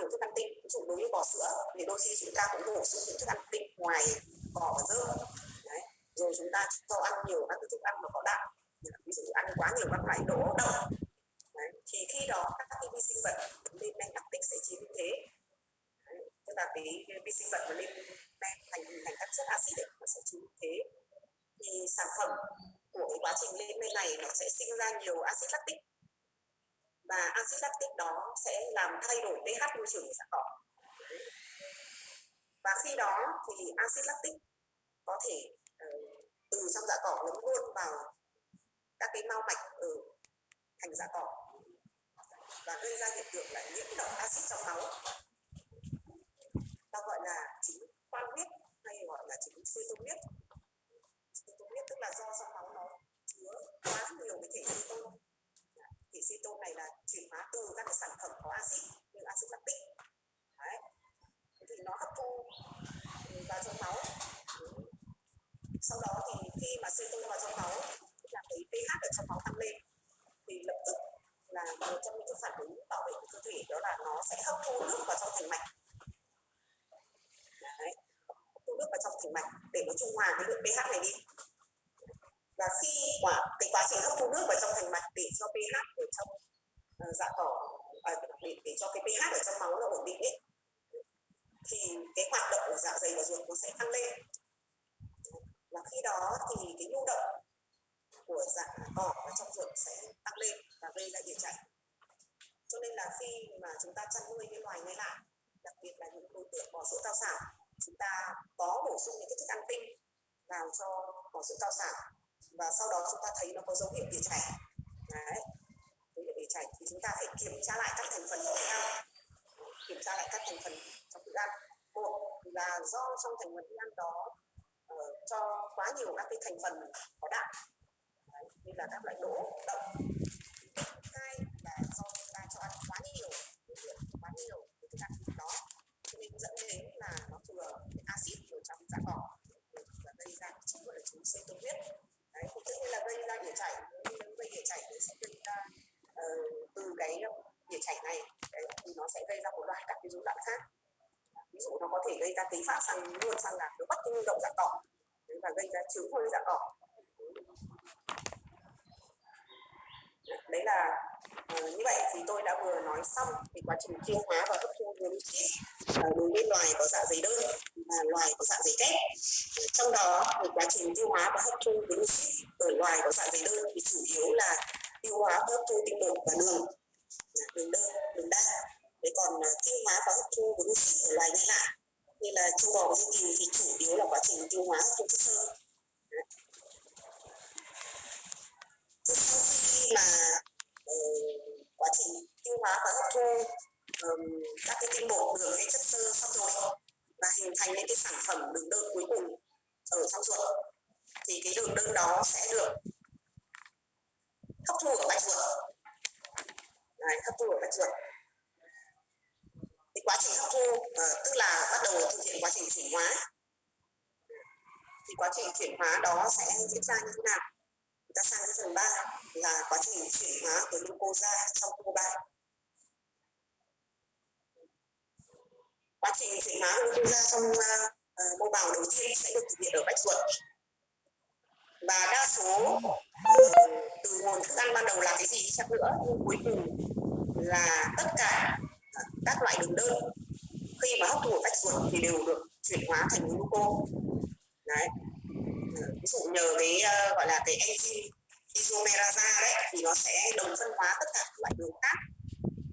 nhiều thức ăn tinh. Ví dụ đối với bò sữa thì đôi khi chúng ta cũng bổ sung những thức ăn tinh ngoài cỏ và dơm. Đấy. Rồi chúng ta cho ăn nhiều các thức ăn mà có đạm, ví dụ ăn quá nhiều các loại đỗ đậu. Đấy. Thì khi đó các cái vi sinh vật lên men lactic sẽ chiếm ưu thế. Tức là cái vi sinh vật mà lên men thành các chất axit ấy, nó sẽ chiếm ưu thế. Thì sản phẩm của cái quá trình lên men này nó sẽ sinh ra nhiều axit lactic, và axit lactic đó sẽ làm thay đổi pH môi trường của dạ cỏ. Và khi đó thì axit lactic có thể từ trong dạ cỏ nó luôn vào các cái mao mạch ở thành dạ cỏ và gây ra hiện tượng là nhiễm độc axit trong máu. Ta gọi là chứng khoan huyết hay gọi là chứng ceton huyết. Ceton huyết tức là do trong máu nó chứa quá nhiều cái thể ceton. Thể ceton này là chuyển hóa từ các cái sản phẩm có axit như axit lactic. Đấy. Thì nó hấp thu vào trong máu. Sau đó thì khi mà ceton vào trong máu thì là cái pH ở trong máu tăng lên, thì lập tức là một trong những phản ứng bảo vệ của cơ thể đó là nó sẽ hấp thu nước vào trong thành mạch. Đấy. Hấp thu nước vào trong thành mạch để nó trung hòa cái lượng pH này đi. Và khi cái quá trình hấp thu nước vào trong thành mạch để cho pH ở trong dạ cỏ, để cho cái pH ở trong máu nó ổn định ấy, thì cái hoạt động của dạ dày và ruột nó sẽ tăng lên. Và khi đó thì cái nhu động của dạ cỏ ở trong ruột sẽ tăng lên và gây ra địa chảy. Cho nên là khi mà chúng ta chăn nuôi cái loài này lại, đặc biệt là những đối tượng bò sữa cao sản, chúng ta có bổ sung những cái thức ăn tinh vào cho bò sữa cao sản, và sau đó chúng ta thấy nó có dấu hiệu địa chảy. Đấy. Dấu hiệu địa chảy thì chúng ta phải kiểm tra lại các thành phần trong thức ăn. Kiểm tra lại các thành phần trong thức ăn. Một là do trong thành phần thức ăn đó cho quá nhiều các cái thành phần có đạm, như là các loại đỗ đậu. Hai là do chúng ta cho ăn quá nhiều cái thức ăn đó, cho nên dẫn đến là nó thừa cái axit ở trong dạ cỏ và gây ra chứng gọi là chứng ceton huyết. Đấy, thì tự nhiên là gây ra địa chảy. Nếu gây địa chảy thì sẽ gây ra từ cái địa chảy này thì nó sẽ gây ra một loạt các cái rối loạn khác. Ví dụ nó có thể gây ra tấy phát luôn sang là nó mất cái nhu động dạ cỏ và gây ra chứng hôi dạ cỏ. Đấy là như vậy thì tôi đã vừa nói xong thì quá trình tiêu hóa và hấp thu glucid đối với loài có dạ dày đơn và loài có dạ dày kép. Trong đó thì quá trình tiêu hóa và hấp thu glucid ở loài có dạ dày đơn thì chủ yếu là tiêu hóa và hấp thu tinh bột và đường đa. Thế còn tiêu hóa và hấp thu glucid ở loài nhai lại như là trâu bò và dê cừu thì chủ yếu là quá trình tiêu hóa hấp thu chất xơ. Sau khi mà quá trình tiêu hóa và hấp thu các cái tinh bột, đường hay chất xơ xong rồi và hình thành những cái sản phẩm đường đơn cuối cùng ở trong ruột, thì cái đường đơn đó sẽ được hấp thu ở bạch ruột. Đấy, hấp thu ở bạch ruột. Thì quá trình hấp thu tức là bắt đầu thực hiện quá trình chuyển hóa. Thì quá trình chuyển hóa đó sẽ diễn ra như thế nào? Chúng ta sang cái phần 3 là quá trình chuyển hóa của glucose ra trong mô bào. Quá trình chuyển hóa glucose ra trong mô bào đầu tiên sẽ được thực hiện ở bạch ruột. Và đa số từ nguồn thức ăn ban đầu là cái gì chắc nữa, nhưng cuối cùng là tất cả các loại đường đơn khi mà hấp thụ ở bạch ruột thì đều được chuyển hóa thành glucose. Đấy. Ví dụ nhờ cái gọi là cái enzyme isomerase đấy thì nó sẽ đồng phân hóa tất cả các loại đường khác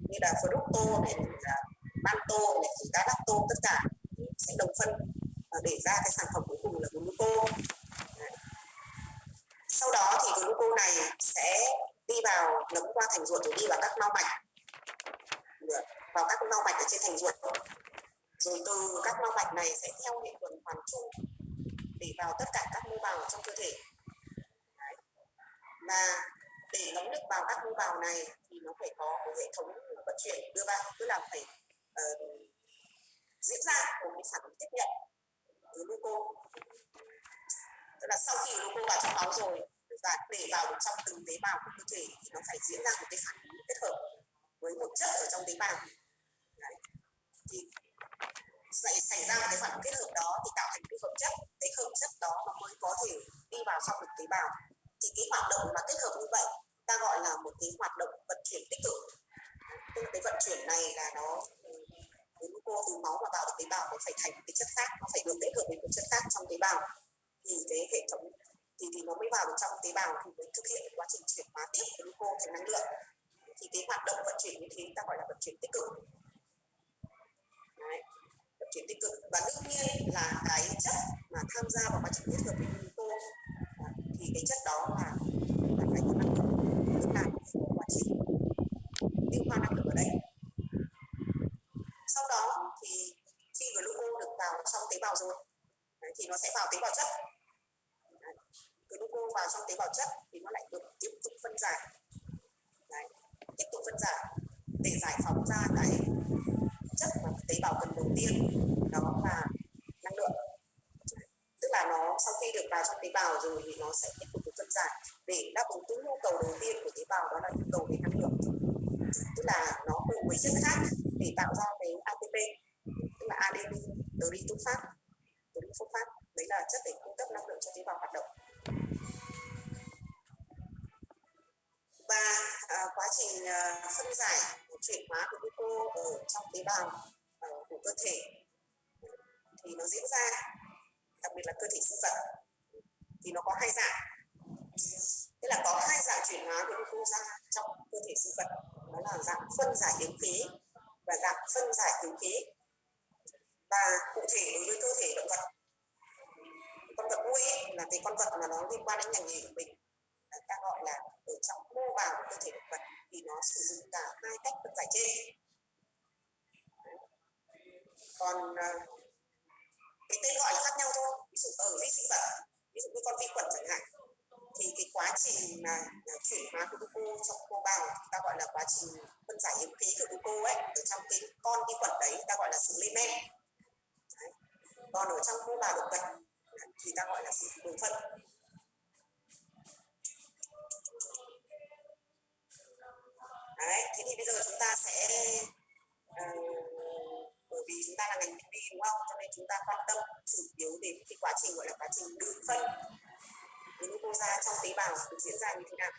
như là fructose này, maltose này, galactose, tất cả sẽ đồng phân để ra cái sản phẩm cuối cùng là glucose. Sau đó thì glucose này sẽ đi vào ngấm qua thành ruột rồi đi vào các mao mạch, ở trên thành ruột. Rồi từ các mao mạch này sẽ theo hệ tuần hoàn chung để vào tất cả các mô bào trong cơ thể. Đấy. Và để ngấm nước vào các mô bào này thì nó phải có một hệ thống vận chuyển đưa vào, tức là phải diễn ra một cái phản ứng tiếp nhận glucose. Tức là sau khi glucose vào trong máu rồi và để vào được trong từng tế bào của cơ thể thì nó phải diễn ra một cái phản ứng kết hợp với một chất ở trong tế bào. Đấy. lại xảy ra một cái phản ứng kết hợp đó thì tạo thành cái hợp chất. Cái hợp chất đó nó mới có thể đi vào trong được tế bào. Thì cái hoạt động mà kết hợp như vậy ta gọi là một cái hoạt động vận chuyển tích cực. Tức là cái vận chuyển này là nó gluco từ máu mà vào được tế bào nó phải thành cái chất khác, nó phải được kết hợp với một chất khác trong tế bào thì cái hệ thống thì nó mới vào được trong tế bào thì mới thực hiện quá trình chuyển hóa tiếp gluco thành năng lượng. Thì cái hoạt động vận chuyển như thế ta gọi là vận chuyển tích cực. Đấy, vận chuyển tích cực. Và đương nhiên là cái chất mà tham gia vào quá trình kết hợp với gluco thì cái chất đó là cái năng lượng, tức là quá trình tiêu hóa năng lượng ở đây. Sau đó thì khi gluco được vào trong tế bào rồi thì nó sẽ vào tế bào chất. Gluco vào trong tế bào chất thì nó lại được tiếp tục phân giải. Đấy, tiếp tục phân giải để giải phóng ra cái chất mà tế bào cần đầu tiên, đó là năng lượng. Tức là nó sau khi được vào trong tế bào rồi thì nó sẽ tiếp tục được phân giải để đáp ứng cái nhu cầu đầu tiên của tế bào, đó là nhu cầu về năng lượng. Tức là nó cùng với chất khác để tạo ra cái ATP, tức là adenyl trifosfat. Đấy là chất để cung cấp năng lượng cho tế bào hoạt động. Và quá trình phân giải chuyển hóa của gluco ở trong tế bào của cơ thể thì nó diễn ra, đặc biệt là cơ thể sinh vật thì nó có hai dạng. Tức là có hai dạng chuyển hóa của gluco ra trong cơ thể sinh vật, đó là dạng phân giải yếm khí và dạng phân giải khứu khí. Và cụ thể đối với cơ thể động vật, con vật nuôi là cái con vật mà nó liên quan đến ngành nghề của mình, ta gọi là ở trong mô bào của cơ thể động vật thì nó sử dụng cả hai cách phân giải trên. Còn cái tên gọi là khác nhau thôi. Ví dụ ở vi sinh vật, ví dụ như con vi khuẩn chẳng hạn, thì cái quá trình mà chuyển hóa của gluco trong mô bào ta gọi là quá trình phân giải yếm khí của gluco ấy, ở trong cái con vi khuẩn đấy ta gọi là sự lên men. Còn ở trong mô bào động vật thì ta gọi là sự đường phân. Đấy, thế thì bây giờ chúng ta sẽ bởi vì chúng ta là ngành B đúng không, cho nên chúng ta quan tâm chủ yếu đến cái quá trình gọi là quá trình đường phân glucosa trong tế bào được diễn ra như thế nào.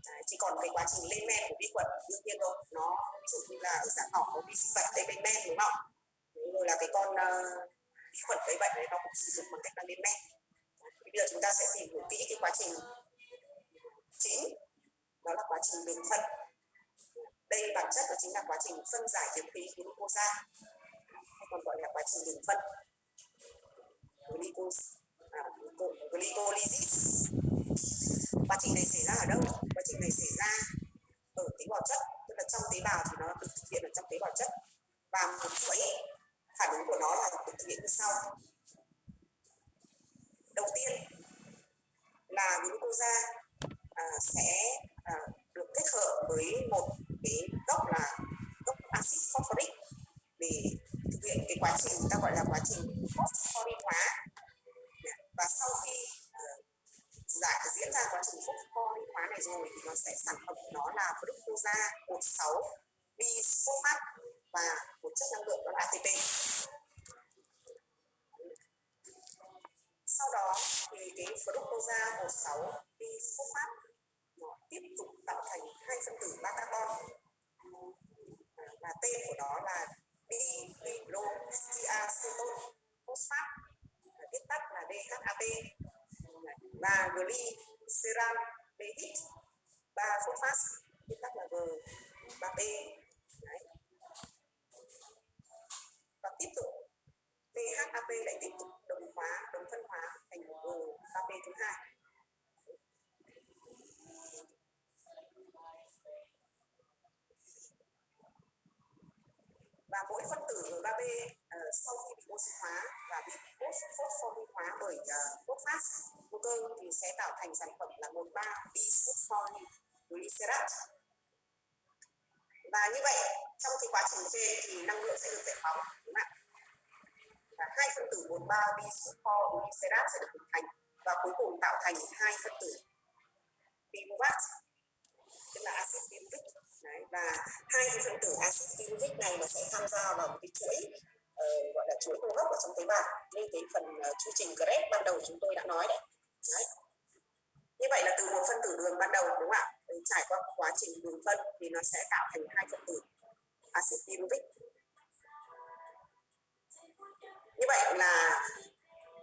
Đấy, chỉ còn cái quá trình lên men của vi khuẩn đương nhiên rồi, nó ví dụ như là ở dạng nhỏ của vi sinh vật đây lên men đúng không, rồi là cái con vi khuẩn gây bệnh đấy nó cũng sử dụng bằng cách là lên men. Bây giờ chúng ta sẽ tìm hiểu kỹ cái quá trình chính, đó là quá trình đường phân. Đây bản chất đó chính là quá trình phân giải yếm khí glucosa, hay còn gọi là quá trình đường phân, glycolysis. Quá trình này xảy ra ở đâu? Quá trình này xảy ra ở tế bào chất, tức là trong tế bào thì nó được thực hiện ở trong tế bào chất, và một chuỗi phản ứng của nó là được thực hiện như sau. Đầu tiên là glucosa sẽ được kết hợp với một cái gốc là gốc axit phosphoric để thực hiện cái quá trình ta gọi là quá trình phosphorin hóa. Và sau khi diễn ra quá trình phosphorin hóa này rồi thì nó sẽ sản phẩm của nó là fructosa cột 6 bisphosphat và một chất năng lượng đó là ATP. Sau đó thì cái fructosa cột 6 bisphosphat nó tiếp tục tạo thành hai phân tử 3 carbon và tên của nó là dihydroxyacetone phosphate, viết tắt là DHAP, và glyceraldehyde 3 phosphate, viết tắt là G3P. Và tiếp tục DHAP lại tiếp tục đồng phân hóa thành G3P thứ hai. Và mỗi phân tử G3P sau khi bị oxy hóa và bị phosphorin hóa bởi phosphate vô cơ thì sẽ tạo thành sản phẩm là 1,3-bisphosphorin glycerate. Và như vậy trong cái quá trình trên thì năng lượng sẽ được giải phóng, đúng không ạ? Và hai phân tử 1,3-bisphosphorin glycerate sẽ được hình thành và cuối cùng tạo thành hai phân tử pyruvate, tức là axit pyruvic. Đấy, và hai cái phân tử axit pyruvic này nó sẽ tham gia vào một cái chuỗi gọi là chuỗi hô hấp ở trong tế bào như cái phần chu trình Krebs ban đầu chúng tôi đã nói đấy. Như vậy là từ một phân tử đường ban đầu đúng không ạ? Trải qua quá trình đường phân thì nó sẽ tạo thành hai phân tử axit pyruvic. Như vậy là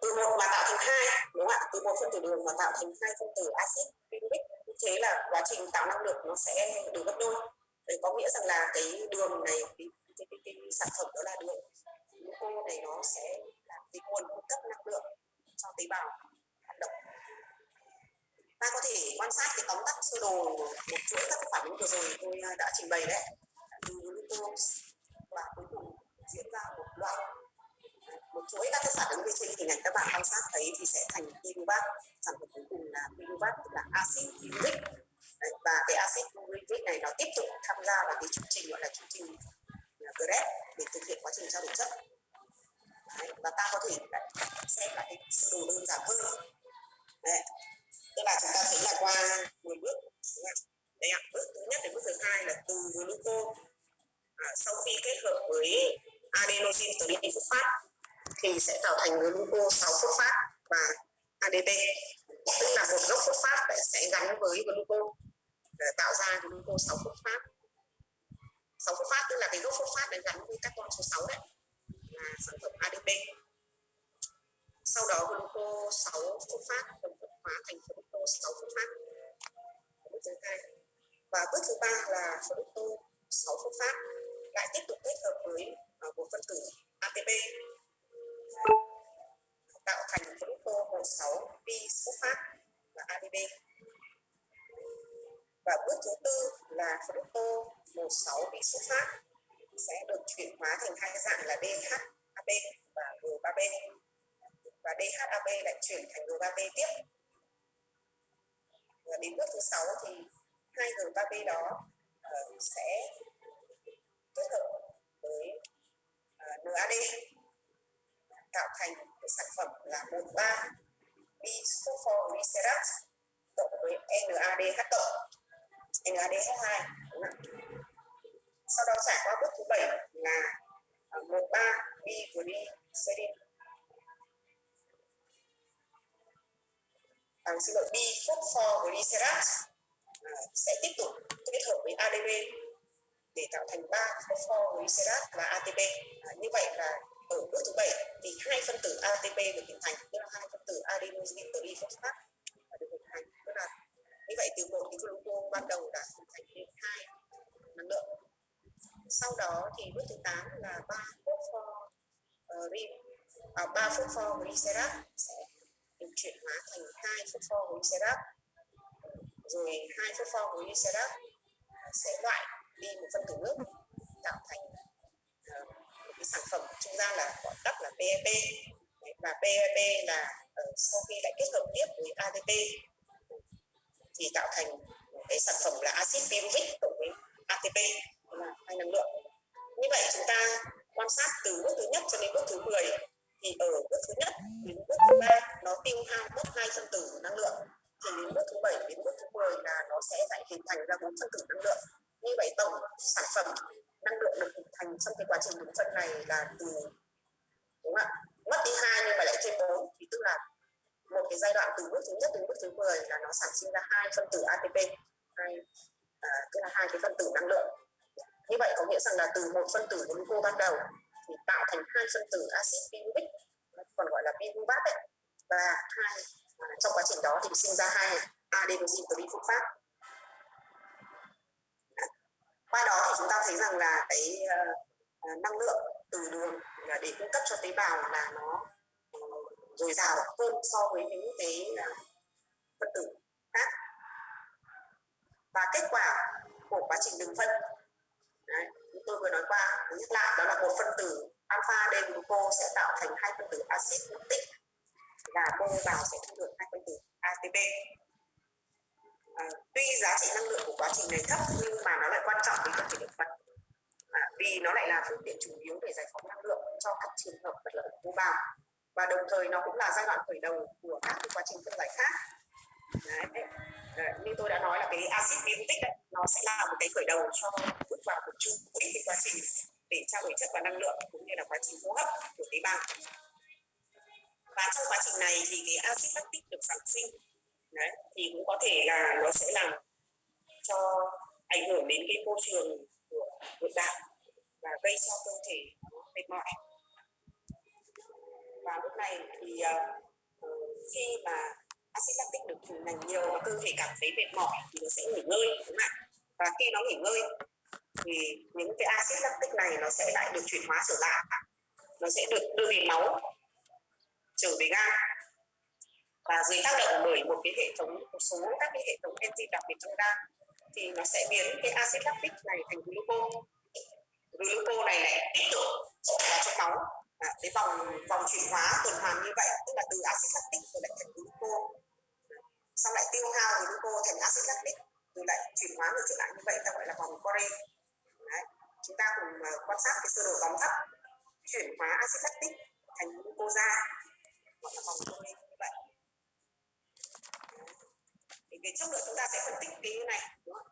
từ một mà tạo thành hai, đúng không ạ? Từ một phân tử đường mà tạo thành hai phân tử axit pyruvic. Thế là quá trình tạo năng lượng nó sẽ được gấp đôi. Đấy có nghĩa rằng là cái đường này, cái sản phẩm đó là đường glucose này, nó sẽ là cái nguồn cung cấp năng lượng cho tế bào hoạt động. Ta có thể quan sát cái tóm tắt sơ đồ một chuỗi các phản ứng vừa rồi tôi đã trình bày đấy, từ glucose và cuối cùng diễn ra một chuỗi các cái phản ứng trên hình ảnh các bạn quan sát thấy thì sẽ thành pyruvat. Sản phẩm cuối cùng là pyruvat, tức là axit pyruvic. Và cái axit pyruvic này nó tiếp tục tham gia vào cái chu trình gọi là chu trình Krebs để thực hiện quá trình trao đổi chất. Đấy, và ta có thể xem lại cái sơ đồ đơn giản hơn. Đấy. Tức là chúng ta thấy là qua 10 bước. Đấy ạ, bước thứ nhất đến bước thứ hai là từ glucose sau khi kết hợp với adenosine triphosphate thì sẽ tạo thành glucose 6 phosphate và ADP, tức là một gốc phosphate sẽ gắn với glucose để tạo ra glucose 6 phosphate. 6 phosphate tức là cái gốc phosphate này gắn với carbon số 6 đấy, là sản phẩm ADP. Sau đó glucose 6 phosphate tổng hợp hóa thành fructose 6 phosphate. Bước thứ hai. Và bước thứ ba là fructose 6 phosphate lại tiếp tục kết hợp với một phân tử ATP tạo thành fructose 16 biphosphate và ADP. Và bước thứ tư là fructose 16 biphosphate sẽ được chuyển hóa thành hai dạng là DHAP và G3B, và DHAP lại chuyển thành G3B tiếp. Và đến bước thứ 6 thì hai G3B đó sẽ kết hợp với NAD tạo thành cái sản phẩm là 13 biphosphoglycerate cộng với NADH cộng, NADH2. Sau đó trải qua bước thứ 7 là 13 biglycerin, biphosphoglycerate sẽ tiếp tục kết hợp với ADP để tạo thành 3 phosphoglycerate và ATP. Như vậy là ở bước thứ 7 thì hai phân tử ATP được hình thành, tức là hai phân tử adenosine triphosphate được hình thành. Tức là như vậy từ một cái glucose ban đầu đã hình thành nên hai năng lượng. Sau đó thì bước thứ 8 là 3 phosphoglycerate sẽ được chuyển hóa thành 2 phosphoglycerate, rồi 2 phosphoglycerate sẽ loại đi một phân tử nước tạo thành một cái sản phẩm trung gian là gọi tắt là PEP. Và PEP là sau khi lại kết hợp tiếp với ATP thì tạo thành một cái sản phẩm là axit pyruvic cộng với ATP, là hai năng lượng. Như vậy chúng ta quan sát từ bước thứ nhất cho đến bước thứ 10 thì ở bước thứ nhất đến bước thứ 3 nó tiêu hao mất hai phân tử năng lượng, thì đến bước thứ 7 đến bước thứ 10 là nó sẽ lại hình thành ra 4 phân tử năng lượng. Như vậy tổng sản phẩm năng lượng được hình thành trong cái quá trình đường phân này là từ, đúng không ạ, mất đi 2 nhưng mà lại thêm 4, thì tức là một cái giai đoạn từ bước thứ nhất đến bước thứ 10 là nó sản sinh ra 2 phân tử ATP, tức là 2 cái phân tử năng lượng. Như vậy có nghĩa rằng là từ một phân tử glucose ban đầu thì tạo thành 2 phân tử axit pyruvic, còn gọi là pyruvat đấy, và trong quá trình đó thì sinh ra 2 adenosine triphosphate. Qua đó thì chúng ta thấy rằng là cái năng lượng từ đường để cung cấp cho tế bào là nó dồi dào hơn so với những cái phân tử khác. Và kết quả của quá trình đường phân, tôi vừa nói qua, nhắc lại, đó là một phân tử alpha D glucose sẽ tạo thành 2 phân tử axit lactic và bô vào sẽ thu được 2 phân tử ATP. Tuy giá trị năng lượng của quá trình này thấp nhưng mà nó lại quan trọng với cơ thể động vật, vì nó lại là phương tiện chủ yếu để giải phóng năng lượng cho các trường hợp bất lợi của tế bào, và đồng thời nó cũng là giai đoạn khởi đầu của các quá trình phân giải khác. Như tôi đã nói là cái axit pyruvic nó sẽ là một cái khởi đầu cho bước vào một chu cái quá trình để trao đổi chất và năng lượng cũng như là quá trình hô hấp của tế bào. Và trong quá trình này thì cái axit lactic được sản sinh. Đấy, thì cũng có thể là nó sẽ làm cho ảnh hưởng đến cái môi trường của nội tạng và gây cho cơ thể mệt mỏi. Và lúc này thì khi mà axit lactic được hình thành nhiều và cơ thể cảm thấy mệt mỏi thì nó sẽ nghỉ ngơi, đúng không ạ? Và khi nó nghỉ ngơi thì những cái axit lactic này nó sẽ lại được chuyển hóa trở lại, nó sẽ được đưa về máu trở về gan, và dưới tác động bởi một số các cái hệ thống enzyme đặc biệt trong gan thì nó sẽ biến cái axit lactic này thành glucose. Glucose này tiếp tục vào trong máu. Cái vòng chuyển hóa tuần hoàn như vậy, tức là từ axit lactic rồi lại thành glucose, xong lại tiêu hao glucose thành axit lactic rồi lại chuyển hóa ngược trở lại như vậy, ta gọi là vòng Cori. Chúng ta cùng quan sát cái sơ đồ tóm tắt chuyển hóa axit lactic thành glucose, gọi là vòng Cori như vậy. Thì cái chút nữa chúng ta sẽ phân tích cái này,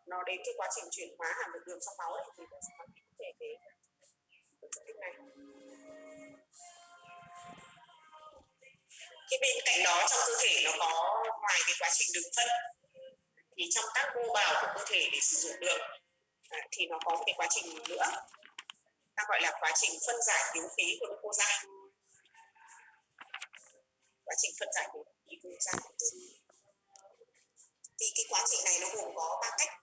nó đến cái quá trình chuyển hóa hàm lượng đường trong máu ấy, thì chúng ta sẽ phân tích về cái phân tích này. Cái bên cạnh đó trong cơ thể nó có ngoài cái quá trình đường phân thì trong các mô bào của cơ thể để sử dụng đường thì nó có một cái quá trình nữa ta gọi là quá trình phân giải thiếu khí glucose. Quá trình phân giải thiếu khí glucose thì cái quá trình này nó gồm có 3 cách.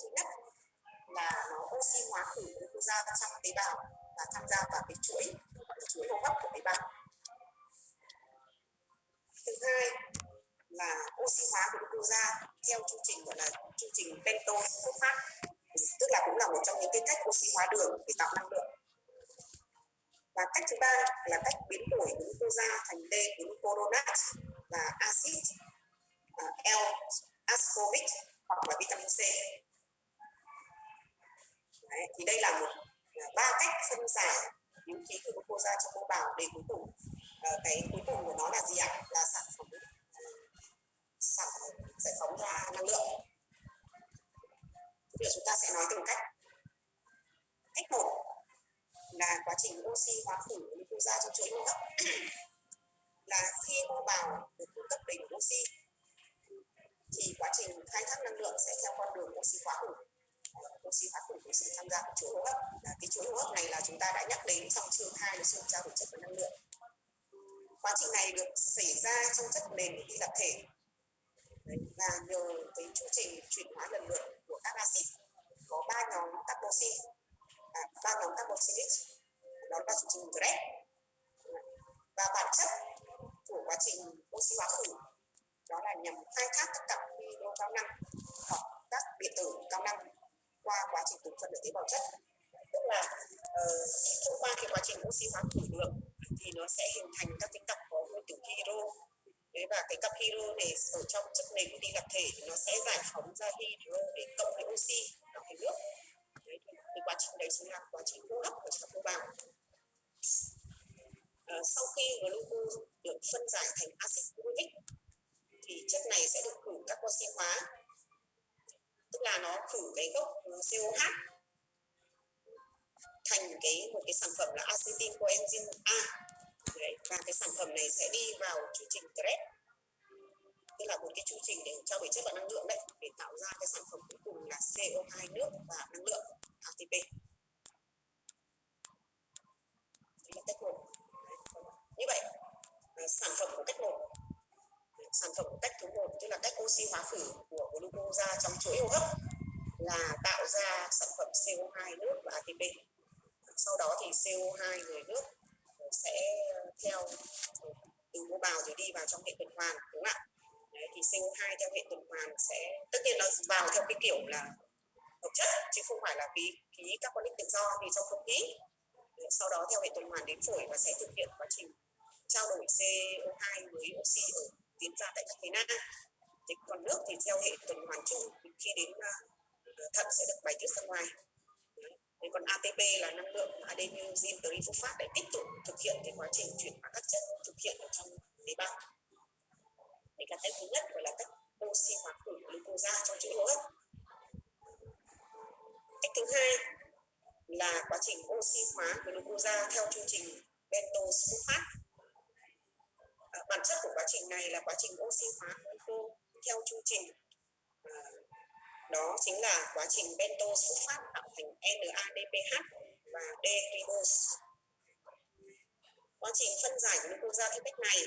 Thứ nhất là nó oxy hóa khử glucose trong tế bào và tham gia vào cái chuỗi gọi là chuỗi hô hấp của tế bào. Thứ hai là oxy hóa glucose theo chu trình gọi là chu trình pentose phosphate, tức là cũng là một trong những cái cách oxy hóa đường để tạo năng lượng. Và cách thứ ba là cách biến đổi glucose thành D-glucuronate và axit L-ascorbic hoặc là vitamin C. Đấy, thì đây là ba cách phân giải những khí glucose trong mô bào để cuối cùng cái cuối cùng của nó là gì ạ? Là giải phóng ra năng lượng. Bây giờ chúng ta sẽ nói từng cách. Cách 1 là quá trình oxy hóa khử glucose trong chuỗi hô hấp. Là khi mô bào được cung cấp đầy đủ oxy thì quá trình khai thác năng lượng sẽ theo con đường oxy hóa khử. Oxy hóa khử có sự tham gia của chuỗi hô hấp. Cái chuỗi hô hấp này là chúng ta đã nhắc đến trong chương 2 là chương trao đổi chất và năng lượng. Quá trình này được xảy ra trong chất nền phi lập thể. Và nhờ cái chu trình chuyển hóa lần lượt của các axit có 3 nhóm carboxyl, 3 nhóm carboxylic, đó là chu trình Krebs. Và bản chất của quá trình oxy hóa khử đó là nhằm khai thác các cặp hydro cao năng hoặc các điện tử cao năng qua quá trình tụ phân ở tế bào chất. Tức là thông qua cái quá trình oxy hóa khử đường thì nó sẽ hình thành các cái cặp có nguyên tử hydro. Đấy, và cái cặp hydro này ở trong chất nền đi lập thể thì nó sẽ giải phóng ra hydro để cộng với oxy tạo thành nước. Đấy, thì quá trình đấy chính là quá trình hô hấp của các tế bào. Sau khi glucose được phân giải thành axit uric thì chất này sẽ được khử các oxy hóa, tức là nó khử cái gốc COH thành một cái sản phẩm là acetyl coenzyme A. Đấy, và cái sản phẩm này sẽ đi vào chu trình Krebs, tức là một cái chu trình để trao đổi chất và năng lượng đấy, để tạo ra cái sản phẩm cuối cùng là CO2 nước và năng lượng ATP. Đây là cách 1. Như vậy sản phẩm của cách 1, sản phẩm của cách thứ 1 tức là cách oxy hóa khử của glucose trong chuỗi hô hấp là tạo ra sản phẩm CO2 nước và ATP. Sau đó thì CO2 rồi nước sẽ theo từ mô bào rồi đi vào trong hệ tuần hoàn, đúng không ạ? Đấy, thì CO2 theo hệ tuần hoàn sẽ tất nhiên nó vào theo cái kiểu là hợp chất chứ không phải là khí carbonic tự do thì trong không khí. Sau đó theo hệ tuần hoàn đến phổi và sẽ thực hiện quá trình trao đổi CO2 với oxy ở tiến ra tại các phế nang. Thì còn nước thì theo hệ tuần hoàn chung, khi đến thận sẽ được bài tiết ra ngoài. Đấy, còn ATP là năng lượng adenyl triphosphate để tiếp tục thực hiện cái quá trình chuyển hóa các chất thực hiện ở trong tế bào. Đây là cách thứ nhất, gọi là cách oxy hóa khử glucose trong chuỗi hô hấp. Cách thứ hai là quá trình oxy hóa glucosa theo chu trình bentosulfat. Bản chất của quá trình này là quá trình oxy hóa glucose theo chu trình, đó chính là quá trình bentosulfat tạo thành NADPH và D-ribose. Quá trình phân giải glucosa theo cách này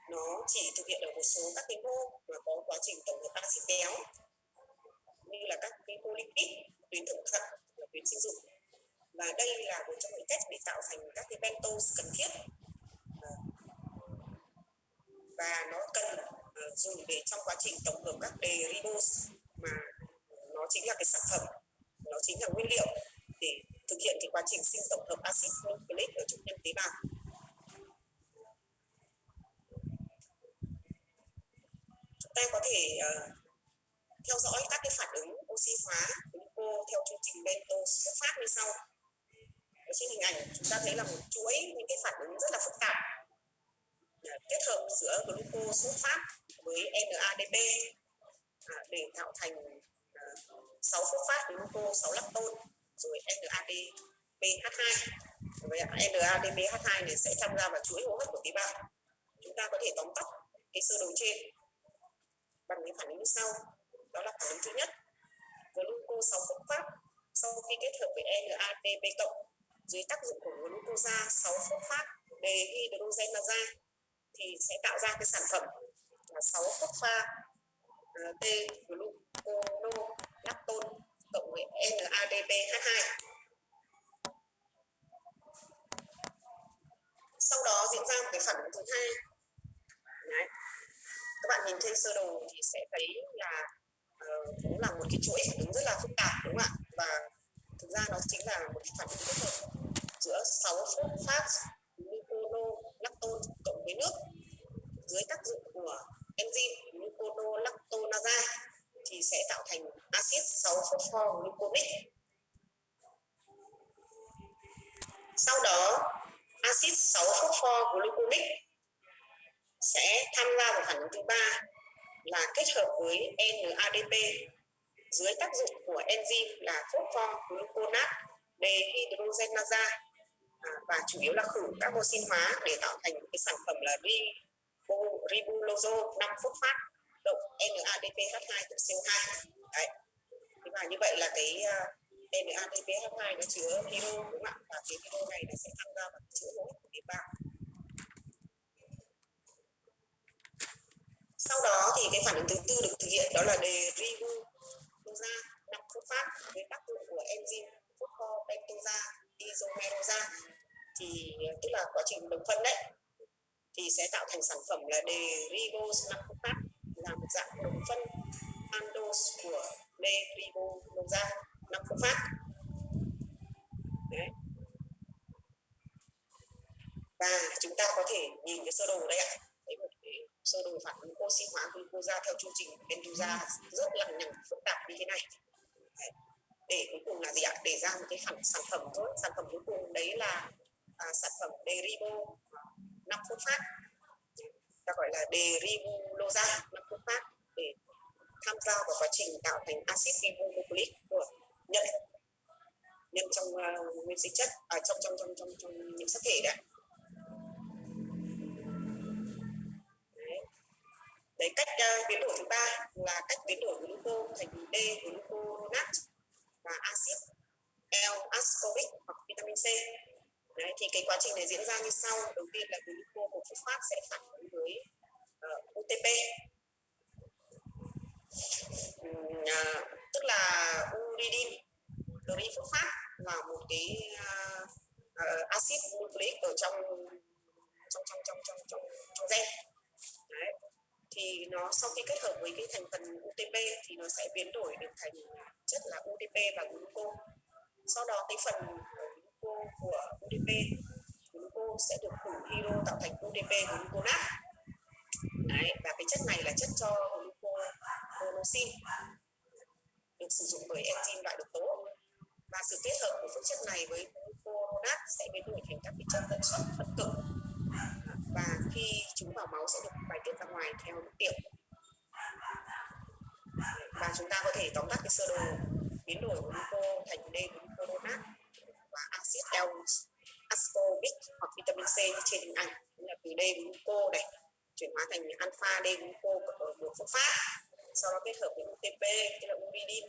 nó chỉ thực hiện ở một số các cái mô mà có quá trình tổng hợp axit béo như là các cái polipid, tuyến thượng thận và tuyến sinh dục, và đây là một trong những cách để tạo thành các cái pentose cần thiết, và nó cần dùng để trong quá trình tổng hợp các D-ribose, mà nó chính là cái sản phẩm, nó chính là nguyên liệu để thực hiện cái quá trình sinh tổng hợp axit nucleic ở trong nhân tế bào. Chúng ta có thể theo dõi các cái phản ứng oxy hóa glucose theo chu trình bentosulfat như sau. Ở trên hình ảnh chúng ta thấy là một chuỗi những cái phản ứng rất là phức tạp kết hợp giữa glucosulfat với NADP để tạo thành 6 phosphat glucose, 6 lactone, rồi NADPH2. Với NADPH2 này sẽ tham gia vào chuỗi hô hấp của tế bào. Chúng ta có thể tóm tắt cái sơ đồ trên bằng những phản ứng như sau. Đó là phản ứng thứ nhất, glucose 6 phosphat sau khi kết hợp với NADP cộng dưới tác dụng của glucosa 6 phosphat dehydrogenasa thì sẽ tạo ra cái sản phẩm là 6 phosphat T-gluconolactone cộng với NADPH2. Sau đó diễn ra một cái phản ứng thứ hai. Đấy. Các bạn nhìn trên sơ đồ thì sẽ thấy là cũng là một cái chuỗi phản ứng rất là phức tạp, đúng không ạ? Và thực ra nó chính là một phản ứng kết hợp giữa 6 phosphat gluconolactone cộng với nước dưới tác dụng của enzyme gluconolactonasa thì sẽ tạo thành axit 6 phosphogluconic. Sau đó axit 6 phosphogluconic sẽ tham gia vào phản ứng thứ ba là kết hợp với NADP dưới tác dụng của enzyme là phosphogluconate dehydrogenasa và chủ yếu là khử các oxy hóa để tạo thành cái sản phẩm là ribulose 5 phosphate cộng NADPH2 cộng CO2. Đấy. Và như vậy là cái NADPH2 nó chứa hydro, đúng không ạ? Và cái hydro này nó sẽ tham gia vào chuỗi hô hấp của tế bào. Sau đó thì cái phản ứng thứ tư được thực hiện đó là derivulosa 5 phosphate với tác dụng của enzyme phosphopentose isomerase thì tức là quá trình đồng phân đấy, thì sẽ tạo thành sản phẩm là derivose 5 phosphate, là một dạng đồng phân aldose của derivulosa 5 phosphate. Đấy. Và chúng ta có thể nhìn cái sơ đồ đây ạ. Đấy, một cái sơ đồ phản ứng oxy hóa glucosa theo chu trình bentosa rất lằng nhằng phức tạp như thế này. Đấy. Để cuối cùng là gì ạ? Để ra một cái sản phẩm thôi. Sản phẩm cuối cùng đấy là sản phẩm derivo 5 phosphate, ta gọi là derivulosa 5 phosphate để tham gia vào quá trình tạo thành axit ribonucleic của nhân trong nguyên sinh chất trong những sắc thể đấy. Đấy, cách biến đổi thứ ba là cách biến đổi glucose thành D-gluconate và axit L-ascorbic hoặc vitamin C. Đấy, thì cái quá trình này diễn ra như sau. Đầu tiên là glucose một phosphate sẽ phản ứng với UTP, tức là uridine triphosphate là một cái axit nucleic ở trong gen. Đấy. Thì nó sau khi kết hợp với cái thành phần UTP thì nó sẽ biến đổi được thành chất là UTP và glucose. Sau đó cái phần glucose của UTP, glucose sẽ được khử hydro tạo thành UTP gluconate. Đấy, và cái chất này là chất cho glucomonosin, được sử dụng bởi enzyme loại độc tố. Và sự kết hợp của phức chất này với gluconate sẽ biến đổi thành các cái chất dẫn xuất phân cực, và khi chúng vào máu sẽ được bài tiết ra ngoài theo nước tiểu. Và chúng ta có thể tóm tắt cái sơ đồ biến đổi glucose thành D-gluconate L-ascorbic hoặc vitamin C như trên hình ảnh, là từ D-gluco này chuyển hóa thành alpha D-gluco ở một phosphat, sau đó kết hợp với UTP tức là uridine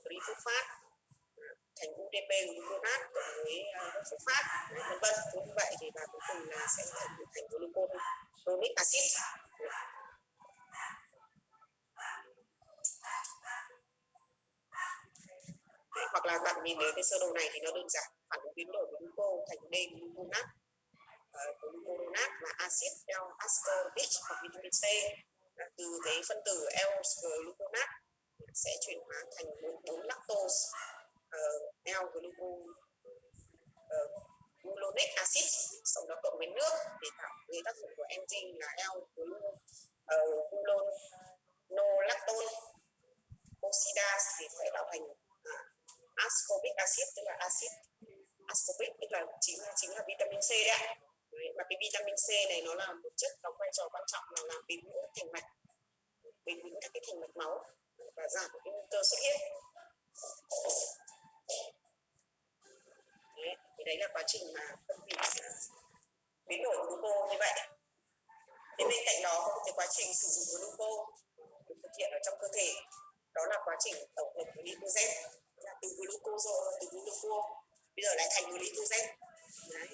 trifosfat thành UTP gluconat cộng với phosphat vân vân. Như vậy thì và cuối cùng là sẽ thành glucuronic acid. Hoặc là bạn nhìn thấy cái sơ đồ này thì nó đơn giản, phản ứng biến đổi của gluco thành D-gluconat, glucuronat và acid L-ascorbic hoặc vitamin C. Từ cái phân tử L-gluconat sẽ chuyển hóa thành 4 lactose L-glucuronic acid, sau đó cộng với nước để tạo cái tác dụng của enzyme là L-gluconolactone oxidase thì sẽ tạo thành ascorbic acid, tức là acid ascorbic, tức là chính là vitamin C đấy. Và cái vitamin C này nó là một chất đóng vai trò quan trọng là làm bền vững thành mạch, bền vững các cái thành mạch máu và giảm cái nguy cơ xuất huyết. Thì đấy là quá trình mà phân hủy biến đổi gluco như vậy. Bên cạnh đó có một cái quá trình sử dụng gluco được thực hiện ở trong cơ thể, đó là quá trình tổng hợp glycogen, là từ gluco bây giờ lại thành glycogen. Đấy.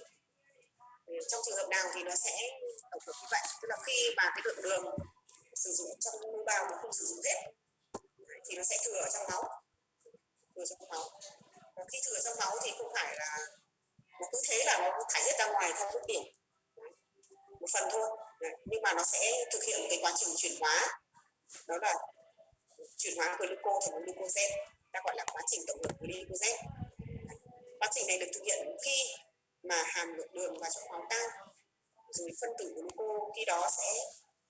Trong trường hợp nào thì nó sẽ tổng hợp như vậy, tức là khi mà cái lượng đường sử dụng trong mô bào mà không sử dụng hết thì nó sẽ thừa ở trong máu, và khi thừa trong máu thì không phải là nó cứ thế là nó thải hết ra ngoài theo nước tiểu một phần thôi. Nhưng mà nó sẽ thực hiện cái quá trình chuyển hóa, đó là chuyển hóa gluco thành glucogen, ta gọi là quá trình tổng hợp glycogen. Quá trình này được thực hiện khi mà hàm lượng đường vào trong máu cao, rồi phân tử gluco khi đó sẽ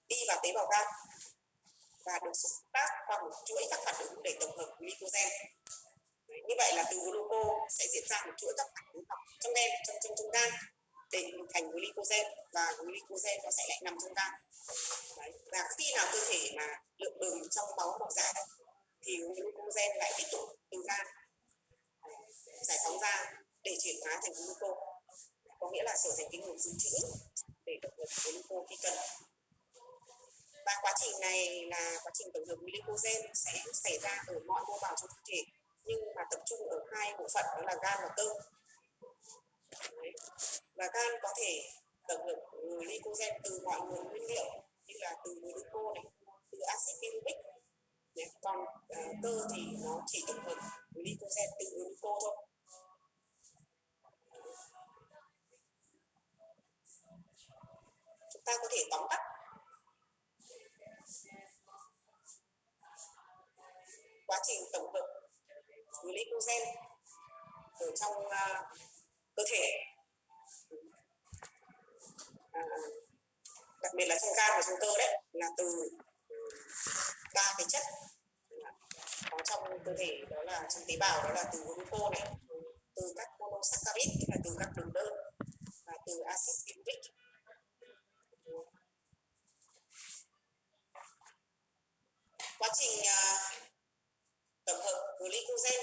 đi vào tế bào gan và được xúc tác qua một chuỗi các phản ứng để tổng hợp glycogen. Như vậy là từ gluco sẽ diễn ra một chuỗi các phản ứng trong gan để hình thành glycogen, và glycogen nó sẽ lại nằm trong gan. Và khi nào cơ thể mà lượng đường trong máu mọc giảm thì glucogen lại tiếp tục từ gan giải phóng ra để chuyển hóa thành gluco, có nghĩa là trở thành cái nguồn dự trữ để tổng hợp gluco khi cần. Và quá trình này là quá trình tổng hợp glycogen sẽ xảy ra ở mọi mô bào trong cơ thể, nhưng mà tập trung ở hai bộ phận, đó là gan và cơ. Và gan có thể tổng hợp glycogen từ mọi nguồn nguyên liệu như là từ gluco này, từ acid pyruvic. Còn cơ thì nó chỉ tổng hợp glycogen từ gluco thôi. Chúng ta có thể tóm tắt quá trình tổng hợp glycogen ở trong cơ thể, đặc biệt là trong gan và trong cơ đấy, là từ ba cái chất có trong cơ thể, đó là trong tế bào, đó là từ gluco này, từ các monosaccharide tức là từ các đường đơn, và từ acid pyruvic. Quá trình tổng hợp glycogen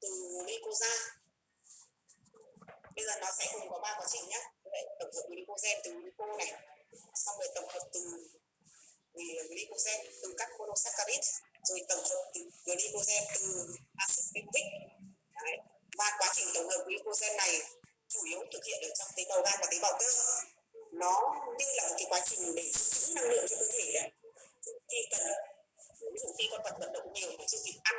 từ glycosa, bây giờ nó sẽ cùng có 3 quá trình nhé. Tổng hợp glycogen từ gluco này, xong rồi tổng hợp từ glycogen từ các monosaccharide, rồi tổng hợp từ glycogen từ acid pyruvic. Và quá trình tổng hợp glycogen này chủ yếu thực hiện ở trong tế bào gan và tế bào cơ. Nó như là một cái quá trình để giữ trữ năng lượng cho cơ thể đấy. Khi cần, ví dụ khi con vật vận động nhiều mà chưa kịp ăn,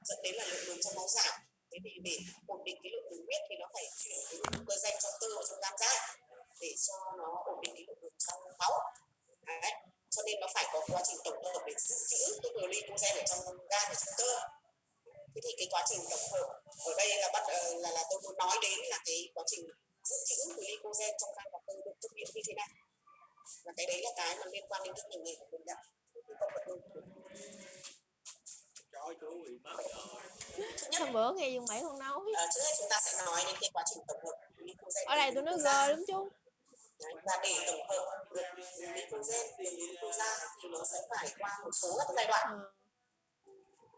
dẫn đến là lượng đường trong máu giảm. Thế thì để ổn định cái lượng đường huyết thì nó phải chuyển cái glucogen trong cơ và trong gan ra để cho nó ổn định cái lượng đường trong máu. Đấy. Cho nên nó phải có quá trình tổng hợp để dự trữ cái glycogen ở trong gan và trong cơ. Thế thì cái quá trình tổng hợp ở đây là tôi muốn nói đến là cái quá trình dự trữ glycogen trong gan và cơ được thực hiện như thế nào. Và cái đấy là cái mà liên quan đến rất nhiều nghề của mình ạ. Hôm bữa nghe Dương Bảy con nói. Trước hết chúng ta sẽ nói đến cái quá trình tổng hợp glycogen. Ở đây tụi nó gơ lắm chú. Và để tổng hợp được glycogen từ glucosa thì nó sẽ phải qua một số các giai đoạn.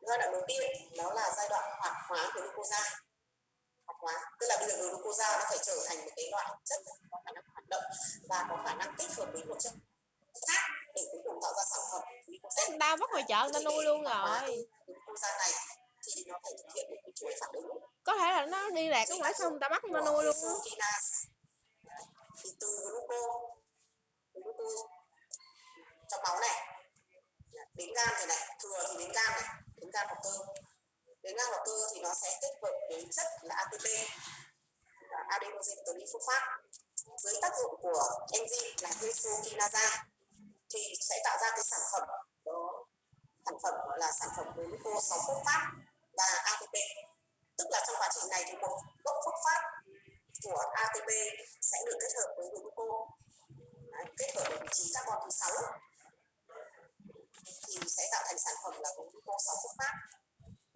Giai đoạn đầu tiên đó là giai đoạn hoạt hóa glucosa. Hoạt hóa, tức là bây giờ glucosa nó phải trở thành một cái loại chất có khả năng hoạt động và có khả năng kết hợp với một chất khác để cuối cùng tạo ra sản phẩm glucose. Người ta bắt ngoài chợ người ta nuôi luôn rồi. Glucosa này thì nó phải thực hiện một cái chuỗi phản ứng. Có thể là nó đi lạc ở ngoài sông người ta bắt người ta nuôi luôn á. Thì từ glucose trong máu này đến gan này, thừa thì đến gan này, đến gan hoặc cơ. Đến gan hoặc cơ thì nó sẽ kết hợp với chất là ATP, adenosine triphosphate, dưới tác dụng của enzyme là hexokinase thì sẽ tạo ra cái sản phẩm đó, sản phẩm gọi là sản phẩm glucose 6 phosphate và ATP. Tức là trong quá trình này thì một gốc phosphate của ATP sẽ được kết hợp với glucose, kết hợp với vị trí carbon thứ 6 thì sẽ tạo thành sản phẩm là glucose 6 phosphate.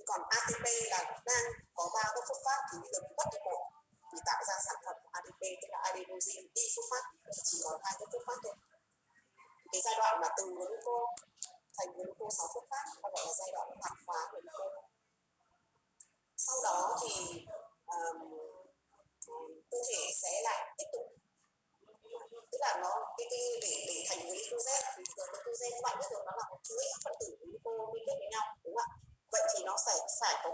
Còn ATP là đang có 3 gốc phosphate thì bây giờ bị mất đi một thì tạo ra sản phẩm của ATP tức là adenosine diphosphate, chỉ còn 2 gốc phosphate thôi. Cái giai đoạn mà từ glucose thành glucose 6 phosphate ta gọi là giai đoạn hoạt hóa của glucose. Sau đó thì cơ thể sẽ lại tiếp tục, tức là nó để thành glycogen thì glycogen các bạn biết rồi, nó là một chuỗi phân tử glucose liên kết với nhau, đúng không ạ? Vậy thì nó phải có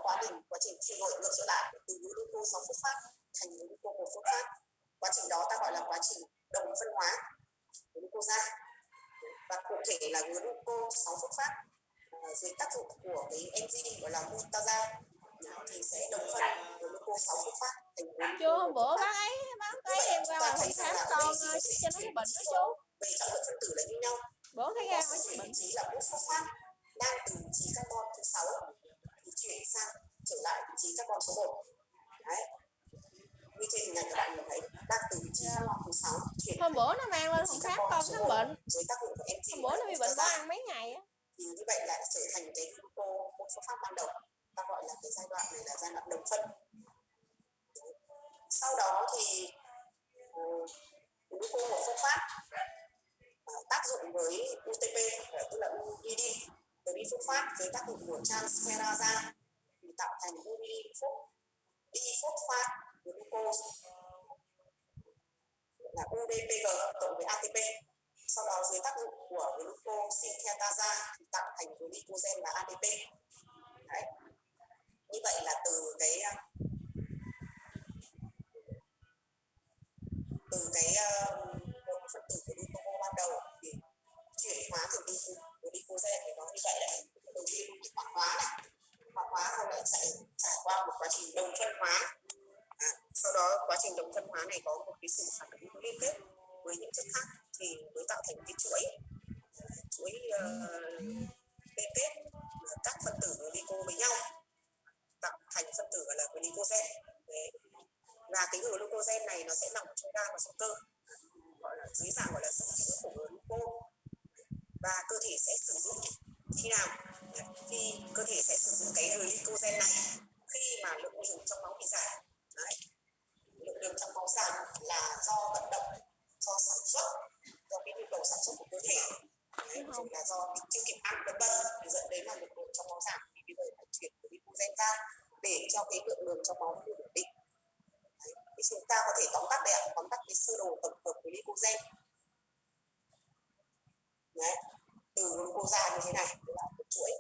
quá trình chuyển đổi ngược trở lại từ glucose 6 phosphate thành glucose 1 phosphate. Quá trình đó ta gọi là quá trình đồng phân hóa glucosa, và cụ thể là glucose 6 phosphate dưới tác dụng của cái enzyme gọi là mutasa thì sẽ đồng phân glucose 6 phosphate thành glucose. Chưa, hôm bữa bác ấy em qua ngoài phòng khám con cho nó có bệnh đó chú. Về trọng lượng phân tử là như nhau. Bữa thấy ra hỏi chuyển vị trí là phosphate đang từ vị trí carbon thứ 6 thì chuyển sang trở lại vị trí carbon số 1. Đấy. Như trên hình ảnh các bạn nhìn thấy đang từ vị trí carbon thứ 6 chuyển. Hôm bữa nó mang lên phòng khám con khám bệnh. Dưới tác dụng của enzyme. Hôm bữa nó bị bệnh có ăn mấy ngày á. Thì như vậy lại trở thành cái glucose một phosphate ban đầu. Ta gọi là cái giai đoạn này là giai đoạn đồng phân. Sau đó thì glucose một phosphate tác dụng với UTP tức là uridine triphosphate dưới tác dụng của transferase thì tạo thành diphosphate glucose là UDPG cộng với ATP. Sau đó dưới tác dụng của glucose synthetase thì tạo thành glycogen và ADP. Đấy. Như vậy là từ cái một phân tử của glucose ban đầu thì chuyển hóa thành glucogen thì nó như vậy đấy. Đầu tiên hoạt hóa này, hoạt hóa rồi lại trải qua một quá trình đồng phân hóa. Sau đó quá trình đồng phân hóa này có một cái sự phản ứng liên kết với những chất khác thì mới tạo thành cái chuỗi liên kết các phân tử glyco với nhau tạo thành phân tử gọi là glycogen. Và cái glucogen này nó sẽ nằm trong gan và trong cơ, gọi là dưới dạng gọi là dự trữ của gluco, và cơ thể sẽ sử dụng khi nào? Khi cơ thể sẽ sử dụng cái glycogen này khi mà lượng đường trong máu bị giảm. Đấy. Lượng đường trong máu giảm là do vận động, do sản xuất, do cái nhu cầu sản xuất của cơ thể, là do chưa kịp ăn vân vân, dẫn đến là lượng đường trong máu giảm thì bây giờ phải chuyển glycogen ra để cho cái lượng đường trong máu được ổn định. Thì chúng ta có thể tóm tắt đây ạ, tóm tắt cái sơ đồ tổng hợp glycogen. Đấy, từ glucosa như thế này là một chuỗi.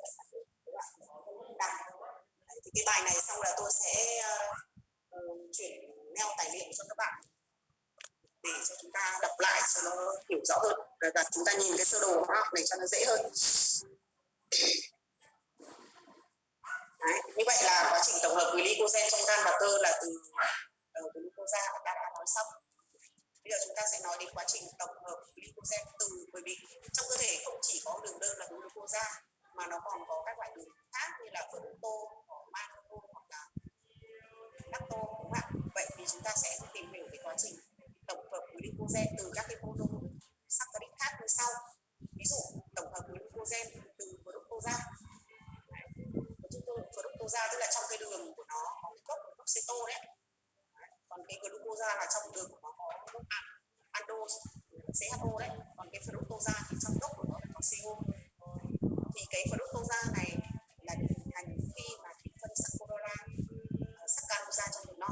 Thì cái bài này xong là tôi sẽ chuyển mail tài liệu cho các bạn để cho chúng ta đọc lại cho nó hiểu rõ hơn và chúng ta nhìn cái sơ đồ hóa học này cho nó dễ hơn. Đấy, như vậy là quá trình tổng hợp glycogen trong gan và cơ là từ glucosa đã nói xong. Bây giờ chúng ta sẽ nói đến quá trình tổng hợp glycogen bởi vì trong cơ thể không chỉ có đường đơn là glucosa mà nó còn có các loại đường khác như là fructose, maltose hoặc là lactose, đúng không ạ? Vậy thì chúng ta sẽ tìm hiểu về quá trình tổng hợp glycogen từ các cái monosaccharide khác như sau. Ví dụ tổng hợp glucogen từ fructosa. Fructosa tức là trong cái đường của nó có cái gốc ceto đấy. Còn cái glucosa là trong đường của nó có gốc aldose, CHO đấy. Còn cái fructosa thì trong gốc của nó có CO. Thì cái fructosa này là được hình thành khi mà thành phân saccharose trong đường non.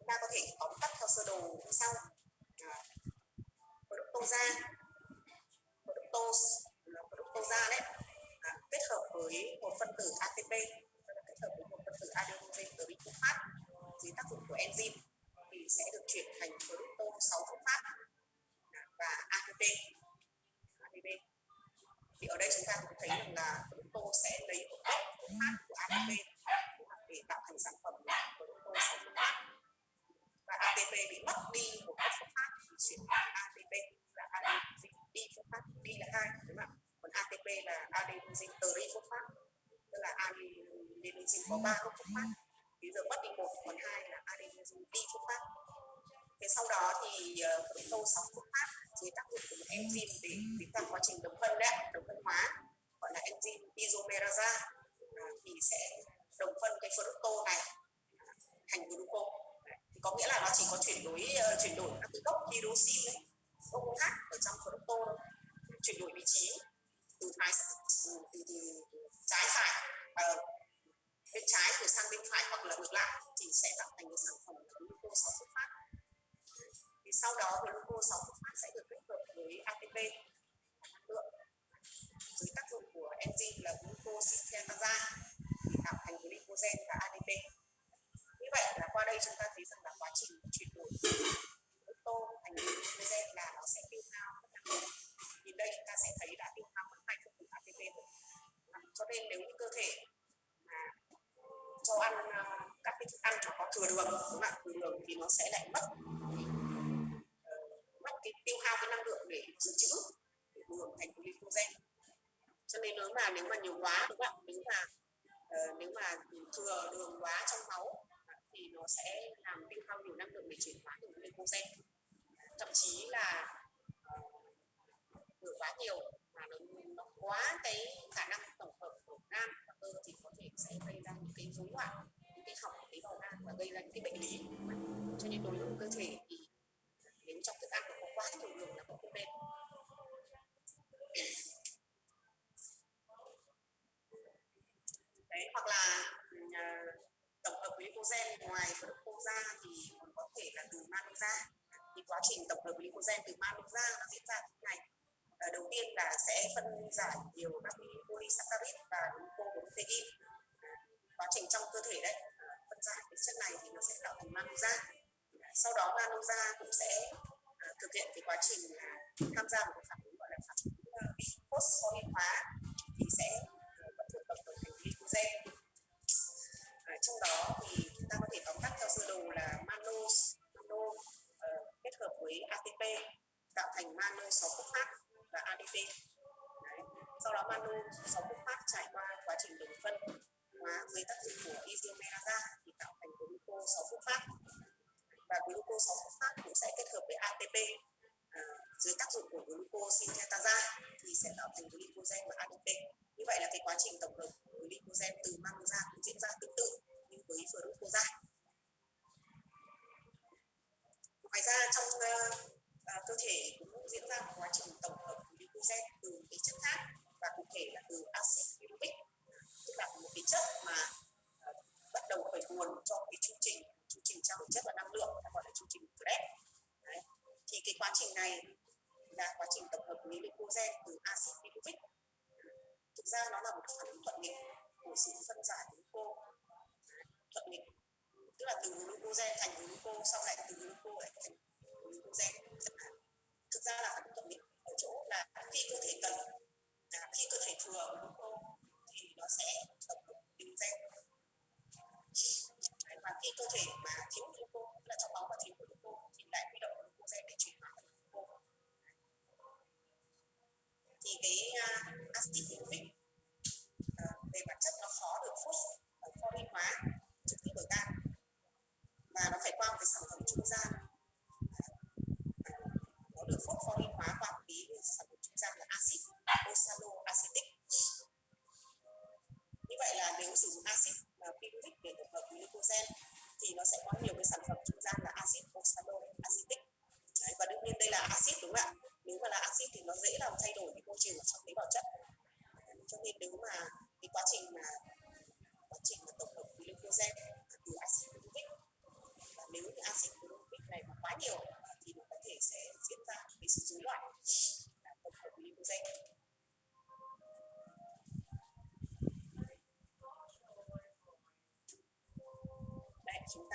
chúng ta có thể tóm tắt theo sơ đồ như sau. Fructosa, fructosa đấy, kết hợp với một phân tử ATP, kết hợp với một phân tử adenosine triphosphate dưới tác dụng của enzyme thì sẽ được chuyển thành fructose 6-phosphate và ATP. Thì ở đây chúng ta cũng thấy rằng là fructose sẽ lấy một gốc phosphate của ATP để tạo thành sản phẩm là fructose 6-phosphate, và ATP bị mất đi một gốc phosphate thì chuyển thành ATP là adenosine diphosphate. Đi là 2 đúng không ạ? Còn ATP là adenosine triphosphate, tức là adenosine có 3 gốc phosphate, thì giờ mất đi một, còn 2 là adenosine diphosphate. Thế sau đó thì fructose 6-phosphate dưới tác dụng của một enzyme để tiến vào quá trình đồng phân đấy, đồng phân hóa, gọi là enzyme isomerase, thì sẽ đồng phân cái fructose này thành glucose. Thì có nghĩa là nó chỉ có chuyển đổi các cái gốc hydroxy đấy, gốc OH ở trong fructose, chuyển đổi vị trí từ trái phải, bên trái rồi sang bên phải hoặc là ngược lại, thì sẽ tạo thành cái sản phẩm là glucose 6-phosphate. Thì sau đó glucose 6-phosphate sẽ được kết hợp với ATP năng lượng dưới tác dụng của enzyme là glucosyltransferase thì tạo thành glycogen và ATP. Như vậy là qua đây chúng ta thấy rằng là quá trình chuyển đổi fructose thành glycogen là nó sẽ tiêu hao rất là nhiều. Thì đây chúng ta sẽ thấy đã tiêu hao mất 2 phân tử ATP rồi. Cho nên nếu như cơ thể mà cho ăn các cái thức ăn mà có thừa đường, đúng không ạ? Thừa đường thì nó sẽ lại mất cái tiêu hao cái năng lượng để dự trữ đường thành glycogen. Cho nên nếu mà nhiều quá, đúng không ạ? Nếu mà thừa đường quá trong máu thì nó sẽ làm tiêu hao nhiều năng lượng để chuyển hóa thành glycogen. Thậm chí là thừa quá nhiều mà nó quá cái khả năng tổng hợp của gan và cơ thì có thể sẽ gây ra những cái rối loạn, những cái hỏng tế bào gan và gây ra những cái bệnh lý. Cho nên đối với cơ thể thì nếu trong thức ăn nó có quá nhiều đường là cũng không nên. Đấy, hoặc là tổng hợp glycogen ngoài fructosa thì còn có thể là từ mannose. Thì quá trình tổng hợp glycogen từ mannose nó diễn ra như thế này. Đầu tiên là sẽ phân giải nhiều các polysaccharide và glucoprotein. Quá trình trong cơ thể đấy, phân giải cái chất này thì nó sẽ tạo thành mannose. Sau đó mannose cũng sẽ thực hiện cái quá trình tham gia một cái phản ứng gọi là phản ứng phosphorylhóa thì sẽ vẫn được tổng hợp thành glycogen. Trong đó thì chúng ta có thể tóm tắt theo sơ đồ là mannose kết hợp với ATP tạo thành mannose 6-phosphate và ADP. Sau đó mannose 6-phosphate trải qua quá trình đồng phân hóa dưới tác dụng của isomerase thì tạo thành glucose 6-phosphate, và glucose 6-phosphate cũng sẽ kết hợp với ATP dưới tác dụng của glucosyltransferase thì sẽ tạo thành glycogen và ADP. Như vậy là cái quá trình tổng hợp của glycogen từ mannose cũng diễn ra tương tự như với fructosa. Ngoài ra trong cơ thể cũng diễn ra một quá trình tổng hợp glycogen từ cái chất khác, và cụ thể là từ axit pyruvic, tức là một cái chất mà bắt đầu khởi nguồn cho cái chu trình trao đổi chất và năng lượng, gọi là chu trình Krebs. Thì cái quá trình này là quá trình tổng hợp glycogen từ axit pyruvic. Thực ra nó là một phản ứng thuận nghịch của sự phân giải glucose. Thuận nghịch tức là từ glucogen thành glucose, sau lại từ glucose lại thành glucogen. Thực ra là phản ứng thuận nghịch ở chỗ là khi cơ thể cần, khi cơ thể thừa glucose thì nó sẽ tổng hợp glucogen, và khi cơ thể mà thiếu glucose, là trong máu mà thiếu glucose thì lại huy động glucogen để chuyển hóa thành glucose. Thì cái axit pyruvic về bản chất nó khó được phosphoryl hóa trực tiếp ở gan, và nó phải qua một cái sản phẩm trung gian, nó được phosphoryl hóa qua một cái sản phẩm trung gian là axit oxaloacetic. Như vậy là nếu sử dụng axit pyruvic để tổng hợp glycogen thì nó sẽ có nhiều cái sản phẩm trung gian là axit oxaloacetic. Và đương nhiên đây là axit, đúng không ạ? Nếu mà là axit thì nó dễ làm thay đổi cái môi trường ở trong tế bào chất. Cho nên nếu mà cái quá trình mà tổng hợp glycogen từ axit pyruvic, nếu như axit quá nhiều thì nó có thể sẽ diễn ra cái sự rối loạn tổng hợp glycogen. Đây chúng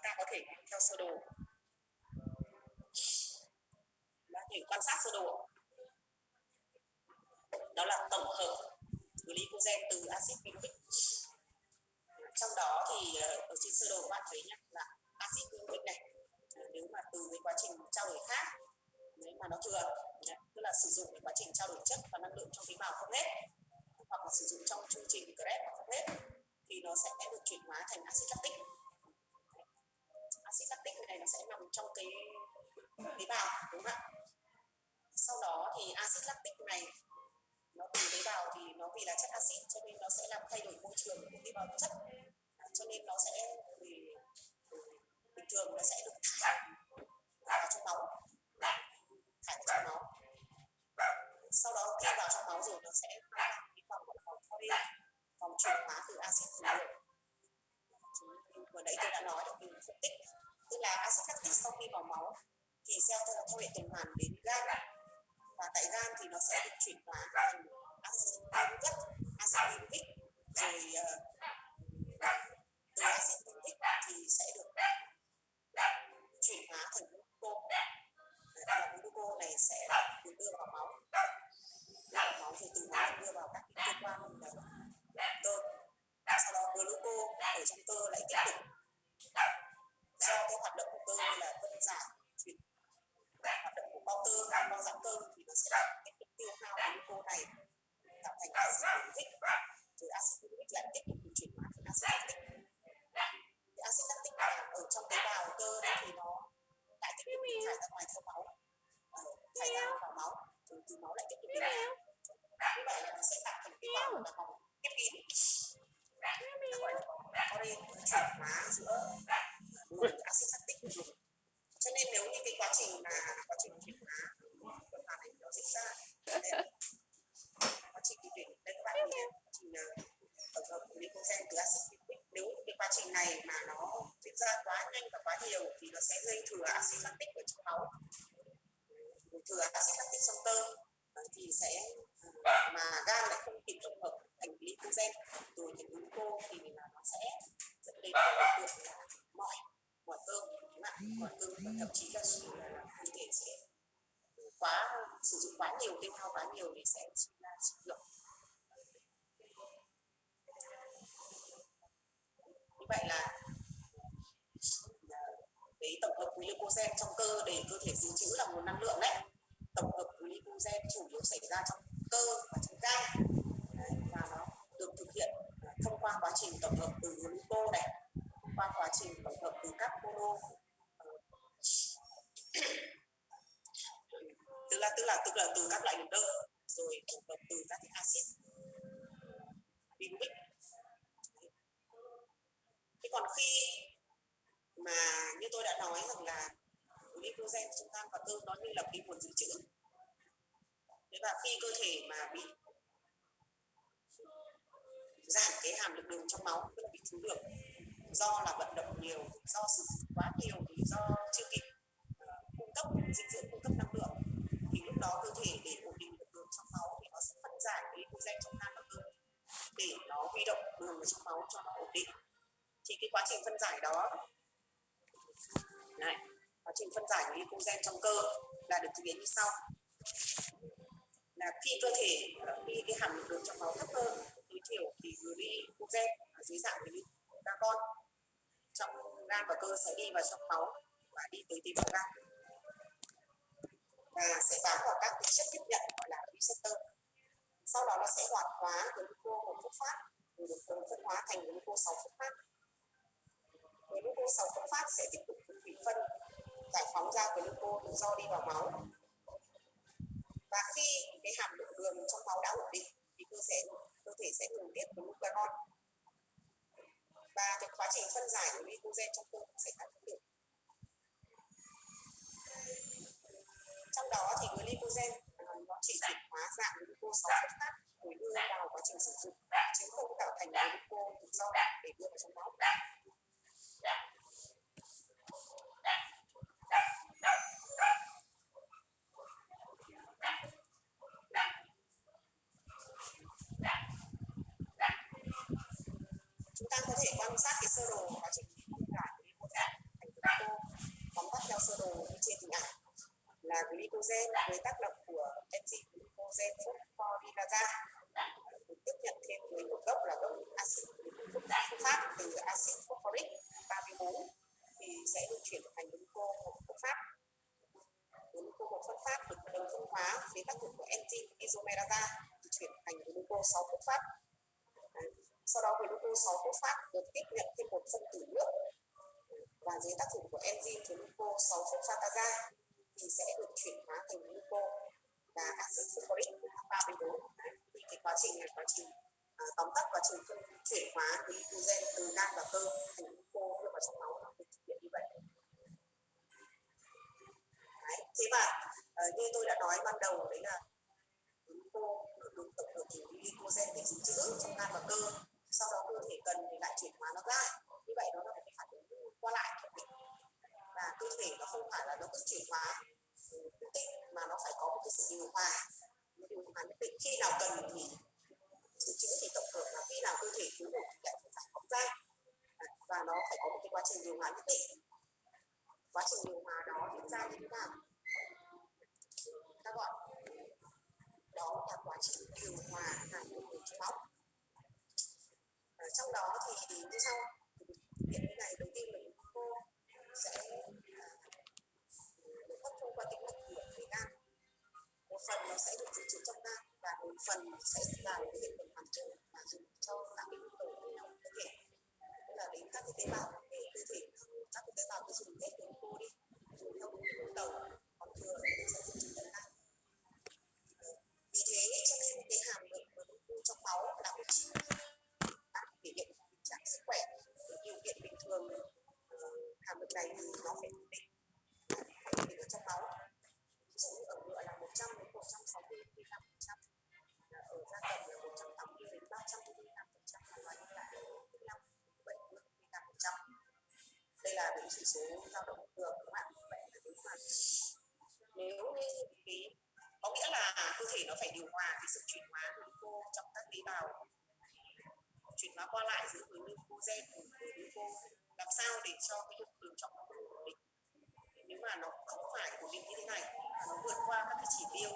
ta có thể theo sơ đồ, có thể quan sát sơ đồ, đó là tổng hợp glycogen từ axit piruvic. Trong đó thì ở trên sơ đồ các bạn thấy nhé, là axit piruvic này nếu mà từ cái quá trình trao đổi khác nếu mà nó thừa, tức là sử dụng cái quá trình trao đổi chất và năng lượng trong tế bào không hết, hoặc là sử dụng trong chương trình Krebs mà không hết, thì nó sẽ được chuyển hóa thành axit lactic. Axit lactic này nó sẽ nằm trong cái tế bào, đúng không ạ? Sau đó thì axit lactic này nó từ tế bào thì nó vì là chất axit cho nên nó sẽ làm thay đổi môi trường của tế bào chất, cho nên nó sẽ bình thường nó sẽ được thải vào trong máu, sau đó khi vào trong máu rồi nó sẽ cái vòng vòng chuyển hóa từ axit từ lượng. Vừa nãy tôi đã nói được mình phân tích, tức là axit lactic sau khi vào máu thì theo hệ tuần hoàn đến gan, và tại gan thì nó sẽ được chuyển hóa thành axit uric, rồi từ axit uric thì sẽ được chuyển hóa thành glucose, và glucose này sẽ được đưa vào máu, rồi từ máu đưa vào các cơ quan cơ. Sau đó glucose ở trong cơ lại tiếp tục do cái hoạt động của cơ như là phân giải, chuyển hoạt động của bao cơ, bao giãn cơ thì nó sẽ tiếp tục tiêu hao glucose này tạo thành axit uric, rồi axit uric lại tiếp tục chuyển hóa thành axit lactic. Cái axit lactic này ở trong tế bào cơ đấy thì nó lại tiếp tục bị thải ra ngoài theo máu, thải ra vào máu, rồi từ máu lại tiếp tục đi vào. Như vậy là nó sẽ tạo thành cái vòng là vòng khép kín, gọi là vòng chuyển hóa giữa nguồn axit lactic của dùng. Cho nên nếu như cái quá trình chuyển hóa tuần hoàn này nó diễn ra, quá trình đây các bạn nhìn quá trình tổng hợp glycogen từ axit piruvic, nếu cái quá trình này mà nó diễn ra quá nhanh và quá nhiều thì nó sẽ gây thừa axit lactic ở trong máu, thừa axit lactic trong cơ, thì sẽ mà gan lại không kịp tổng hợp thành glycogen rồi thành glucose thì nó sẽ dẫn đến hiện tượng là mỏi cơ, mỏi cơ, và thậm chí là cơ thể sẽ sử dụng quá nhiều, tiêu hao quá nhiều thì sẽ sinh ra suy nhược. Như vậy là cái tổng hợp glycogen trong cơ để cơ thể dự trữ là nguồn năng lượng đấy. Tổng hợp glycogen chủ yếu xảy ra trong cơ và trong gan, và nó được thực hiện thông qua quá trình tổng hợp từ glucose này, qua quá trình tổng hợp từ các mono, tức là từ các loại đường đơn, rồi tổng hợp từ các axit piruvic. Thế còn khi mà như tôi đã nói rằng là glycogen trong gan và cơ nó như là cái nguồn dự trữ. Thế và khi cơ thể mà bị giảm cái hàm lượng đường trong máu, tức là bị thiếu đường do là vận động nhiều, do sử dụng quá nhiều, do chưa kịp cung cấp dinh dưỡng, cung cấp năng lượng, thì lúc đó cơ thể để ổn định được đường trong máu thì nó sẽ phân giải glycogen trong gan và cơ để nó huy động đường ở trong máu cho nó ổn định. Thì cái quá trình phân giải đó này, quá trình phân giải glycogen trong cơ là được thực hiện như sau: là khi cơ thể khi cái hàm lượng đường trong máu thấp hơn tối thiểu thì glycogen dưới dạng glucagon trong gan và cơ sẽ đi vào trong máu và đi tới tế bào gan và sẽ bám vào các chất tiếp nhận gọi là receptor. Sau đó nó sẽ hoạt hóa glucose 1 phosphát rồi được phân hóa thành glucose 6 phosphát. Glucose 6 phosphát sẽ tiếp tục bị phân giải phóng ra glucose tự do đi vào máu. Và khi cái hàm lượng đường trong máu đã ổn định thì cơ thể sẽ ngừng tiết glucagon và cái quá trình phân giải của glycogen trong cơ sẽ tăng được. Trong đó thì glycogen nó chỉ chuyển hóa dạng glucose 6 phosphát rồi đưa vào quá trình sử dụng, chứ không tạo thành glucose tự do để đưa vào trong máu. chúng ta có thể quan sát cái sơ đồ quá trình phân giải glucose thành glucose, tóm tắt theo sơ đồ như trên hình ảnh là glycogen với tác động của enzyme glucogen phosphorylase được tiếp nhận thêm với một gốc là gốc axit phosphat từ axit phosphoric 34 thì sẽ được chuyển thành glucose một phosphat. Glucose một phosphat được đồng phân hóa dưới tác dụng của enzyme isomerase thì chuyển thành glucose 6 phosphat. Sau đó glucose 6 phosphat được tiếp nhận thêm một phân tử nước và dưới tác dụng của enzyme glucose 6 phosphatase thì sẽ được chuyển hóa thành glucose và axit phosphoric 34. Thì cái quá trình này quá trình tóm tắt quá trình chuyển hóa glycogen từ gan và cơ thành glucose đưa vào trong máu nó được thực hiện như vậy. Đấy. Thế và như tôi đã nói ban đầu đấy là glucose được tổng hợp từ glycogen để dự trữ trong gan và cơ, sau đó cơ thể cần thì lại chuyển hóa nó ra. Như vậy đó là một cái phản ứng qua lại nhất định, và cơ thể nó không phải là nó cứ chuyển hóa nhất định mà nó phải có một cái sự điều hòa nhất định. Khi nào cần thì dự trữ thì tổng hợp, là khi nào cơ thể thiếu hụt thì lại phải giải phóng ra, và nó phải có một cái quá trình điều hòa nhất định. Quá trình điều hòa đó diễn ra như thế nào? Ta gọi đó là quá trình điều hòa hàm lượng trong máu. Trong đó thì như sau, hiện cái này đầu tiên là cô sẽ được hấp thu qua tĩnh mạch của người gan. Một phần nó sẽ được dự trữ trong gan và một phần sẽ là cái hiện tượng hoàn trùng mà dùng cho các cái nhu cầu của cơ thể, tức là đến các cái tế bào để cơ thể, các cái tế bào cứ dùng hết đến cô đi, dùng theo đúng nhu cầu, còn thừa thì sẽ dự trữ trong gan. Vì thế cho nên cái hàm lượng glucose trong máu là một biểu hiện tình trạng sức khỏe. Điều kiện bình thường hàm lượng này thì nó phải ổn định ở trong máu. Ví dụ như ở ngựa là 100 đến 160 mg/trăm, ở gia cầm là 180 đến 300 mg/trăm, và hiện tại là 70 mg/trăm. Đây là những chỉ số dao động thường các bạn. Vậy là nếu như cái có nghĩa là cơ thể nó phải điều hòa cái sự chuyển hóa glucose trong các tế bào, chuyển hóa qua lại giữa glucogen cùng với glucose, làm sao để cho cái lượng đường trong máu ổn định. Nếu mà nó không phải ổn định như thế này, nó vượt qua các cái chỉ tiêu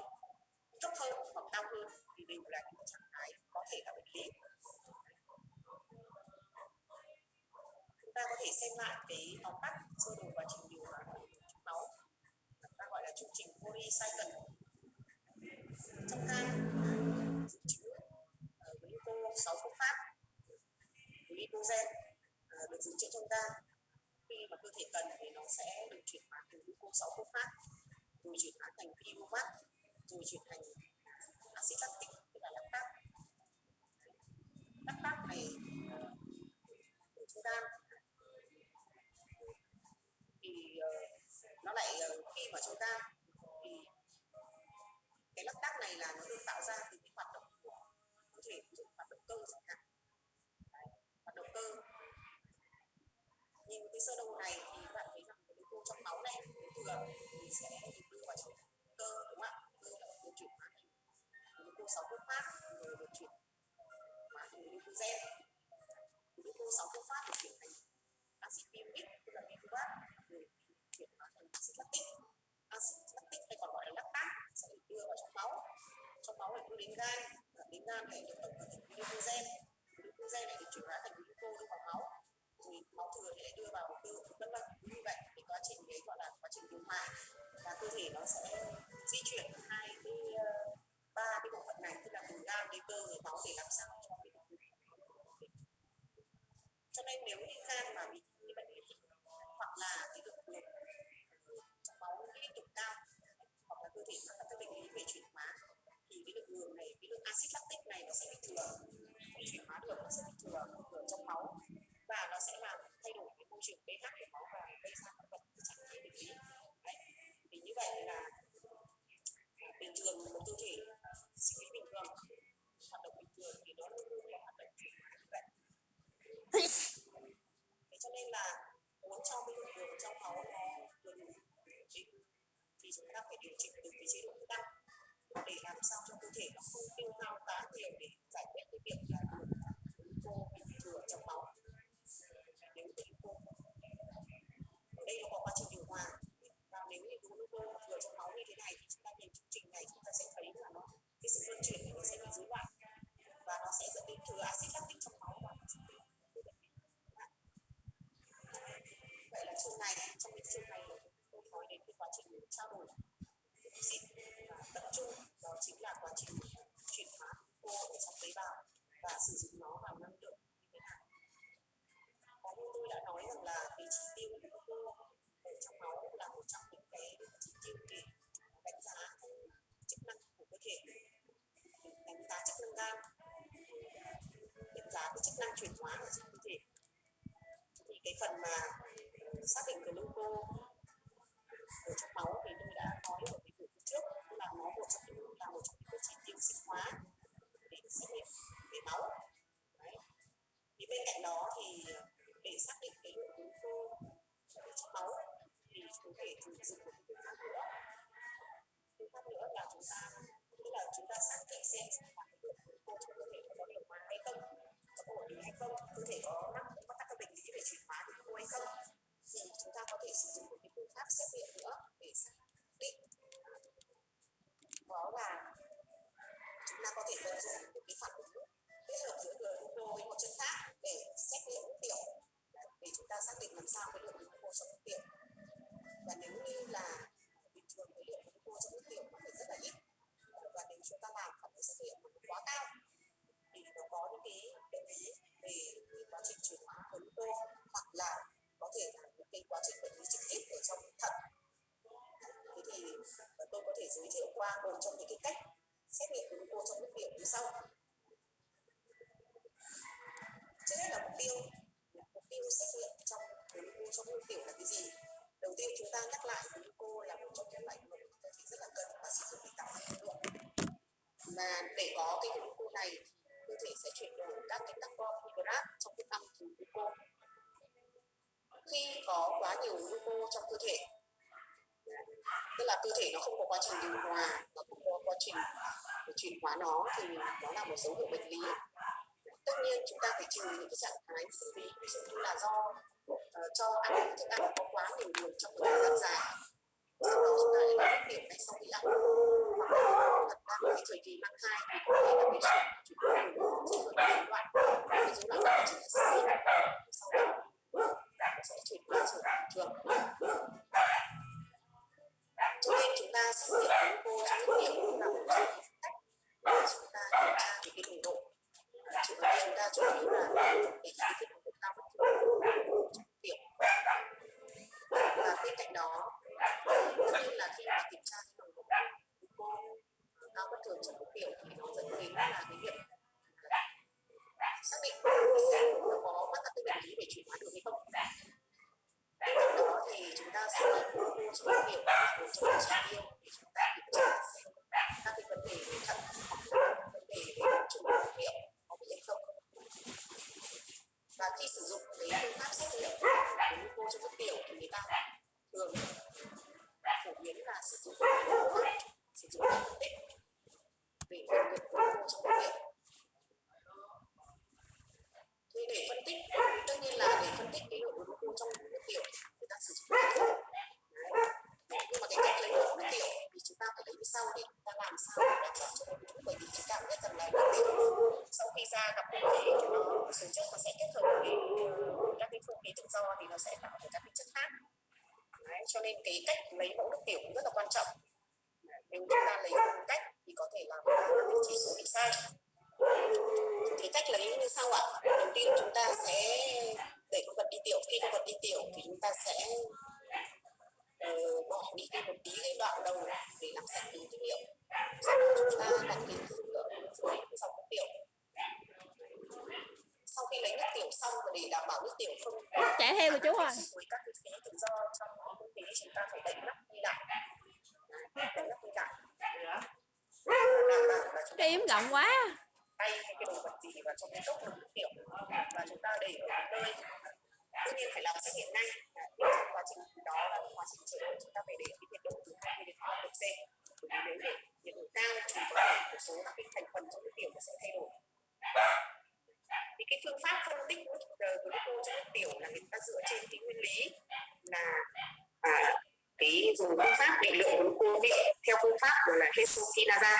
thấp hơn hoặc cao hơn thì đều là những trạng thái có thể là bệnh lý. Chúng ta có thể xem lại cái tóm tắt sơ đồ quá trình điều hòa trong máu, ta gọi là chu trình Cori cycle. Trong gan dự trữ glucose 6 phosphat, glycogen được dự trữ trong gan. Khi mà cơ thể cần thì nó sẽ được chuyển hóa từ glucose 6 phosphat, rồi chuyển hóa thành piruvat, rồi chuyển thành axit lactic, tức là lactate. Lactate này ở trong gan thì nó lại khi mà trong gan thì cái lactate này là nó được tạo ra từ cái hoạt động của cơ thể, ví dụ hoạt động cơ chẳng hạn. Hoạt động cơ, nhìn cái sơ đồ này thì các bạn thấy rằng cái glucose trong máu này thừa thì sẽ được đưa vào trong cơ, đúng không ạ? Cơ là được chuyển hóa thành glucose 6 phosphat, rồi được chuyển hóa thành glucogen. Glucose 6 phosphat được chuyển thành axit piruvic, tức là piruvat, rồi chuyển hóa thành axit lactic. Axit lactic hay còn gọi là lactate sẽ được đưa vào trong máu. Trong máu lại đưa đến gan, đến gan lại được tổng hợp thành glucogen. Glucogen lại được chuyển hóa thành glucose đưa vào máu, rồi máu thừa thì lại đưa vào cơ, vân vân. Như vậy thì quá trình đấy gọi là quá trình điều hòa, và cơ thể nó sẽ di chuyển ba cái bộ phận này, tức là từ gan đến cơ rồi máu, để làm sao cho cái cho nên nếu như gan mà bị cái bệnh lý hoặc là cái lượng đường trong máu liên tục cao, hoặc là cơ thể mắc các bệnh lý về chuyển hóa, thì cái lượng đường này, cái lượng axit lactic này nó sẽ bị thừa, không chuyển hóa được, nó sẽ bị thừa ở trong máu, và nó sẽ làm thay đổi cái môi trường pH của máu và gây ra các bệnh trạng thái bệnh lý. Thì như vậy là bình thường một cơ thể sinh lý bình thường, hoạt động bình thường thì nó luôn luôn là hoạt động chuyển hóa như vậy. Thế cho nên là muốn cho cái lượng đường trong máu nó được đủ thì chúng ta phải điều chỉnh từ cái chế độ thức ăn để làm sao cho cơ thể nó không tiêu hao quá nhiều để giải quyết cái việc là glucose bị thừa trong máu. này thì chúng ta nhìn chương trình này chúng ta sẽ thấy là nó cái sự luân chuyển nó sẽ bị rối loạn và nó sẽ dẫn đến thừa axit lactic trong máu và vậy là chương này trong cái chương này tôi nói đến cái quá trình trao đổi oxy và tập trung đó chính là quá trình chuyển hóa glucose ở trong tế bào và sử dụng nó vào năng lượng như thế nào. Và như tôi đã nói rằng là cái chỉ tiêu glucose ở trong máu là một trong những cái chỉ tiêu để đánh giá chức năng của cơ thể, đánh giá chức năng gan, đánh giá cái chức năng chuyển hóa ở trong cơ thể. Thì cái phần mà xác định glucose ở trong máu thì tôi đã nói ở cái buổi trước là nó một trong những chỉ tiêu sinh hóa để xét nghiệm về máu. Đấy. Thì bên cạnh đó thì để xác định cái lượng glucose ở trong máu thì có thể dùng một phương pháp nữa. Phương pháp nữa là chúng ta xác định xem lượng glucose trong cơ thể có điều hòa hay không, có ổn định hay không, cơ thể có mắc các bệnh lý về chuyển hóa glucose hay không. Thì chúng ta có thể sử dụng một cái phương pháp xét nghiệm nữa để xác định đó là chúng ta có thể vận dụng một cái phản ứng kết hợp giữa glucose với một chất khác để xét nghiệm nước tiểu để chúng ta xác định làm sao cái lượng glucose trong nước tiểu. Và nếu như là bình thường cái lượng glucose trong nước tiểu nó phải rất là ít và nếu chúng ta làm phản ứng xét nghiệm nó quá cao thì nó có những cái bệnh lý về quá trình chuyển hóa glucose hoặc là có thể là những cái quá trình bệnh lý trực tiếp ở trong thận. Thế thì tôi có thể giới thiệu qua một trong những cái cách xét nghiệm glucose trong nước tiểu như sau. Trước hết là mục tiêu xét nghiệm trong glucose trong nước tiểu là cái gì? Đầu tiên chúng ta nhắc lại glucose là một trong những loại vật cơ thể rất là cần và sử dụng để tạo ra năng lượng. Mà để có cái glucose này cơ thể sẽ chuyển đổi các cái carbon hydrate trong thức ăn thành glucose. Khi có quá nhiều glucose trong cơ thể, tức là cơ thể nó không có quá trình điều hòa và không có quá trình chuyển hóa nó thì đó là một dấu hiệu bệnh lý. Tất nhiên chúng ta phải trừ những cái trạng thái sinh lý, ví dụ như là do cho ăn thức ăn có quá nhiều đường trong một thời gian dài, sau đó chúng ta lại lấy nước tiểu ngay sau khi ăn, hoặc là thật ra cái thời kỳ mang thai thì có thể là cái chuyển hóa đường trên một cái dối loạn đó chỉ là sinh lý, sau đó sẽ chuyển hóa trở lại bình thường. Cho nên chúng ta xét nghiệm glucose trong nước tiểu cũng là một trong những cách để chúng ta kiểm tra về cái nồng độ. Chúng ta chủ yếu là để cái nồng độ cao bất thường trong nước tiểu. Và bên cạnh đó, tất nhiên là khi mà kiểm tra cái nồng độ glucose cao bất thường trong nước tiểu thì nó dẫn đến là cái việc xác định xem nó có mắc các cái bệnh lý về chuyển hóa đường hay không. Bên cạnh đó thì chúng ta sẽ nghiệm glucose trong nước tiểu là một trong những chỉ tiêu để chúng ta kiểm tra xem các cái vấn đề về thận hoặc là vấn đề về đông trùng đường tiểu có bị hay không. Và khi sử dụng cái phương pháp xét nghiệm glucose trong nước tiểu thì người ta thường phổ biến là sử dụng phương pháp sử dụng phân tích để phân biệt glucose trong nước tiểu. Thì để phân tích, tất nhiên là để phân tích cái lượng glucose trong nước tiểu người ta sử dụng cái thuốc. Nhưng mà cái cách lấy mẫu nước tiểu thì chúng ta phải lấy sau để chúng ta làm sao để đảm bảo cho đúng, bởi vì chúng ta biết rằng là nước tiểu sau khi ra gặp không khí thì nó một số chất nó sẽ kết hợp với các cái không khí tự do thì nó sẽ tạo thành các cái chất khác. Đấy, cho nên cái cách lấy mẫu nước tiểu cũng rất là quan trọng. Nếu chúng ta lấy đúng cách thì có thể làm cái chỉ số bị sai. Thì cách lấy như sau ạ. Đầu tiên chúng ta sẽ để con vật đi tiểu. Khi con vật đi tiểu thì chúng ta sẽ bỏ đi một tí cái đoạn đầu để làm sạch đường tiết niệu. Sau đó chúng ta đặt cái thương lượng dưới dòng nước tiểu. Sau khi lấy nước tiểu xong và để đảm bảo nước tiểu không chạy theo của chú rồi với các cái khí tự do trong không khí, chúng ta phải đậy nắp đi lại. cái yếm rộng quá tay hay cái đồ vật gì vào trong cái cốc nước tiểu và chúng ta để ở một nơi tất nhiên phải làm xét nghiệm ngay. Trong quá trình đó là quá trình chế độ chúng ta phải để cái nhiệt độ từ 20 đến 25 độ C. Bởi vì nếu để nhiệt độ cao thì có thể một số các cái thành phần trong nước tiểu nó sẽ thay đổi. Thì cái phương pháp phân tích glucose trong nước tiểu là người ta dựa trên cái nguyên lý là cái dùng phương pháp định lượng glucose rượu theo phương pháp gọi là Heso-Kinaza.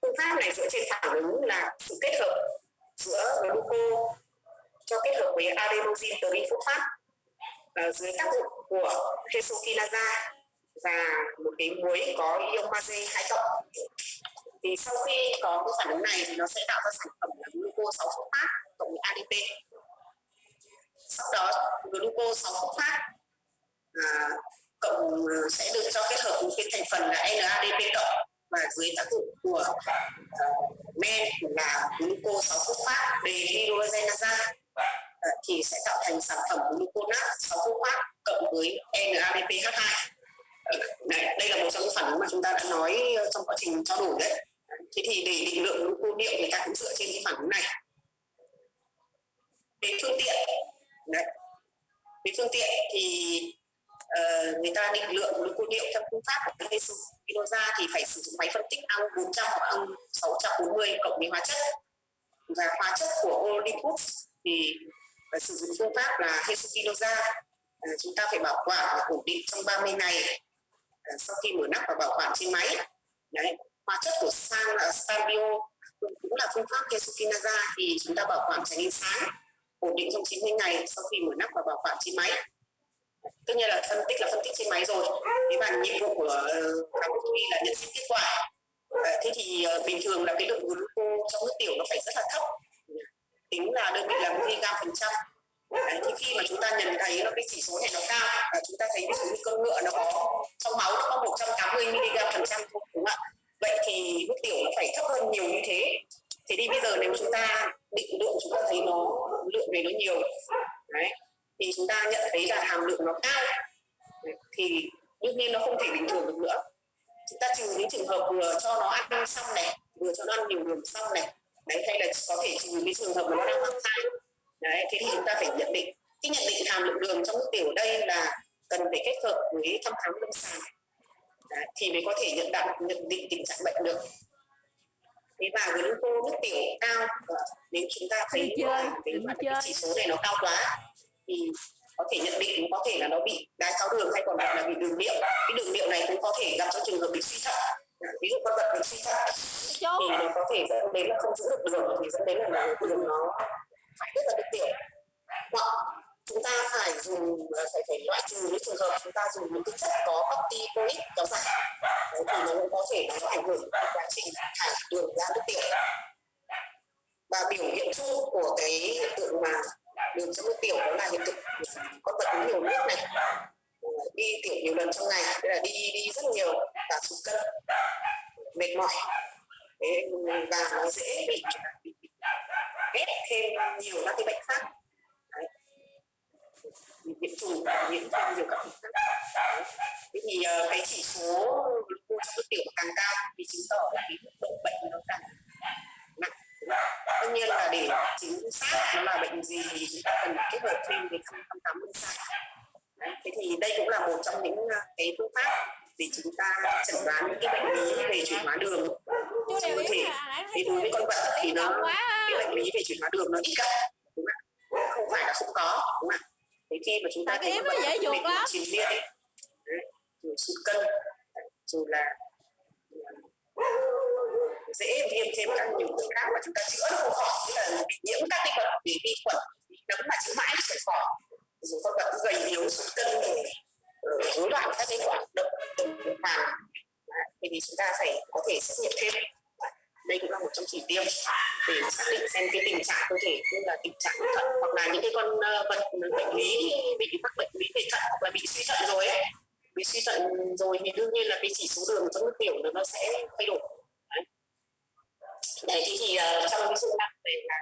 Phương pháp này dựa trên phản ứng là sự kết hợp giữa glucose cho kết hợp với adenosine triphosphate dưới tác dụng của Heso-Kinaza và một cái muối có ion magie 2 cộng. Thì sau khi có cái phản ứng này thì nó sẽ tạo ra sản phẩm là glucose 6 phosphate cộng với ADP. Sau đó glucose 6 phosphate cộng sẽ được cho kết hợp với cái thành phần là NADP cộng, và dưới tác dụng của men là glucose 6 phosphate dehydrogenase thì sẽ tạo thành sản phẩm gluconate 6 phosphate cộng với NADPH2. Đây là một trong những phản ứng mà chúng ta đã nói trong quá trình trao đổi đấy. Thế thì để định lượng glucose điệu người ta cũng dựa trên cái phản ứng này. Về phương tiện thì người ta định lượng glucose điệu theo phương pháp của Heso-Kinaza thì phải sử dụng máy phân tích AU 400 hoặc AU 640 cộng với hóa chất. Và hóa chất của Olympus thì sử dụng phương pháp là Heso-Kinaza. Chúng ta phải bảo quản ổn định trong 30 ngày sau khi mở nắp và bảo quản trên máy. Đấy. Hóa chất của Stambio cũng là phương pháp Heso-Kinaza thì chúng ta bảo quản tránh ánh sáng ổn định trong 90 ngày sau khi mở nắp và bảo quản trên máy. Tất nhiên là phân tích trên máy rồi. Thế và nhiệm vụ của cán bộ thú y là nhận xét kết quả. Thế thì bình thường là cái lượng glucose trong nước tiểu nó phải rất là thấp, tính là đơn vị là mg%. Thì khi mà chúng ta nhận thấy cái chỉ số này nó cao, chúng ta thấy ví dụ như con ngựa nó có trong máu nó có 180 mg% thôi, đúng không ạ? Vậy thì nước tiểu nó phải thấp hơn nhiều như thế. Thế thì bây giờ nếu chúng ta định lượng chúng ta thấy lượng này nó nhiều, đấy, thì chúng ta nhận thấy là hàm lượng nó cao, thì đương nhiên nó không thể bình thường được nữa. Chúng ta trừ những trường hợp vừa cho nó ăn xong này, vừa cho nó ăn nhiều đường xong này, đấy, hay là có thể trừ cái trường hợp mà nó đang mang thai. Đấy, thế thì chúng ta phải nhận định. Cái nhận định hàm lượng đường trong nước tiểu ở đây là cần phải kết hợp với thăm khám lâm sàng, thì mới có thể nhận định tình trạng bệnh được. Thế và glucose nước tiểu cao, nếu chúng ta thấy cái chỉ số này nó cao quá thì có thể nhận định có thể là nó bị đái tháo đường hay còn gọi là bị đường niệu. Cái đường niệu này cũng có thể gặp trong trường hợp bị suy thận. Ví dụ con vật bị suy thận thì nó có thể dẫn đến là không giữ được đường, thì dẫn đến là đường nó phải tiết ra nước tiểu. Hoặc chúng ta phải loại trừ những trường hợp chúng ta dùng những cái chất có corticoid kéo dài, thì nó cũng có thể nó ảnh hưởng đến quá trình thải đường ra nước tiểu. Và biểu hiện chung của cái hiện tượng mà đường trong nước tiểu đó là hiện tượng con vật uống nhiều nước này, đi tiểu nhiều lần trong ngày, tức là đi rất nhiều và sụt cân, mệt mỏi, và nó dễ bị ghép thêm nhiều các cái bệnh khác. Nhiễm trùng, nhiễm thêm nhiều các bệnh khác. Thế thì cái chỉ số glucose trong nước tiểu càng cao thì chứng tỏ là cái mức độ bệnh nó càng nặng. Tất nhiên là để chính xác nó là bệnh gì thì chúng ta cần kết hợp thêm với thăm khám lâm sàng. Thế thì đây cũng là một trong những cái phương pháp để chúng ta chẩn đoán những cái bệnh lý về chuyển hóa đường trong cơ thể. Thế đối với con vật thì cái bệnh lý về chuyển hóa đường nó ít gặp, đúng không ạ? Không phải là không có, đúng không ạ? Thế khi mà chúng ta thấy con vật bị triền miên ấy, rồi sụt cân, rồi là dễ viêm thêm các nhiều bệnh khác mà chúng ta chữa nó không khỏi, như là bị nhiễm các cái bệnh về vi khuẩn, nấm mà chữa mãi không khỏi, rồi con vật gầy yếu sụt cân, rồi rối loạn các cái hoạt động tuần hoàn, thì chúng ta phải có thể xét nghiệm thêm. Đây cũng là một trong chỉ tiêu để xác định xem cái tình trạng cơ thể, như là tình trạng thận, hoặc là những cái con vật bệnh lý bị mắc bệnh lý về thận hoặc là bị suy thận rồi ấy. Bị suy thận rồi thì đương nhiên là cái chỉ số đường trong nước tiểu nó sẽ thay đổi. Đấy, thì trong cái chương trình này là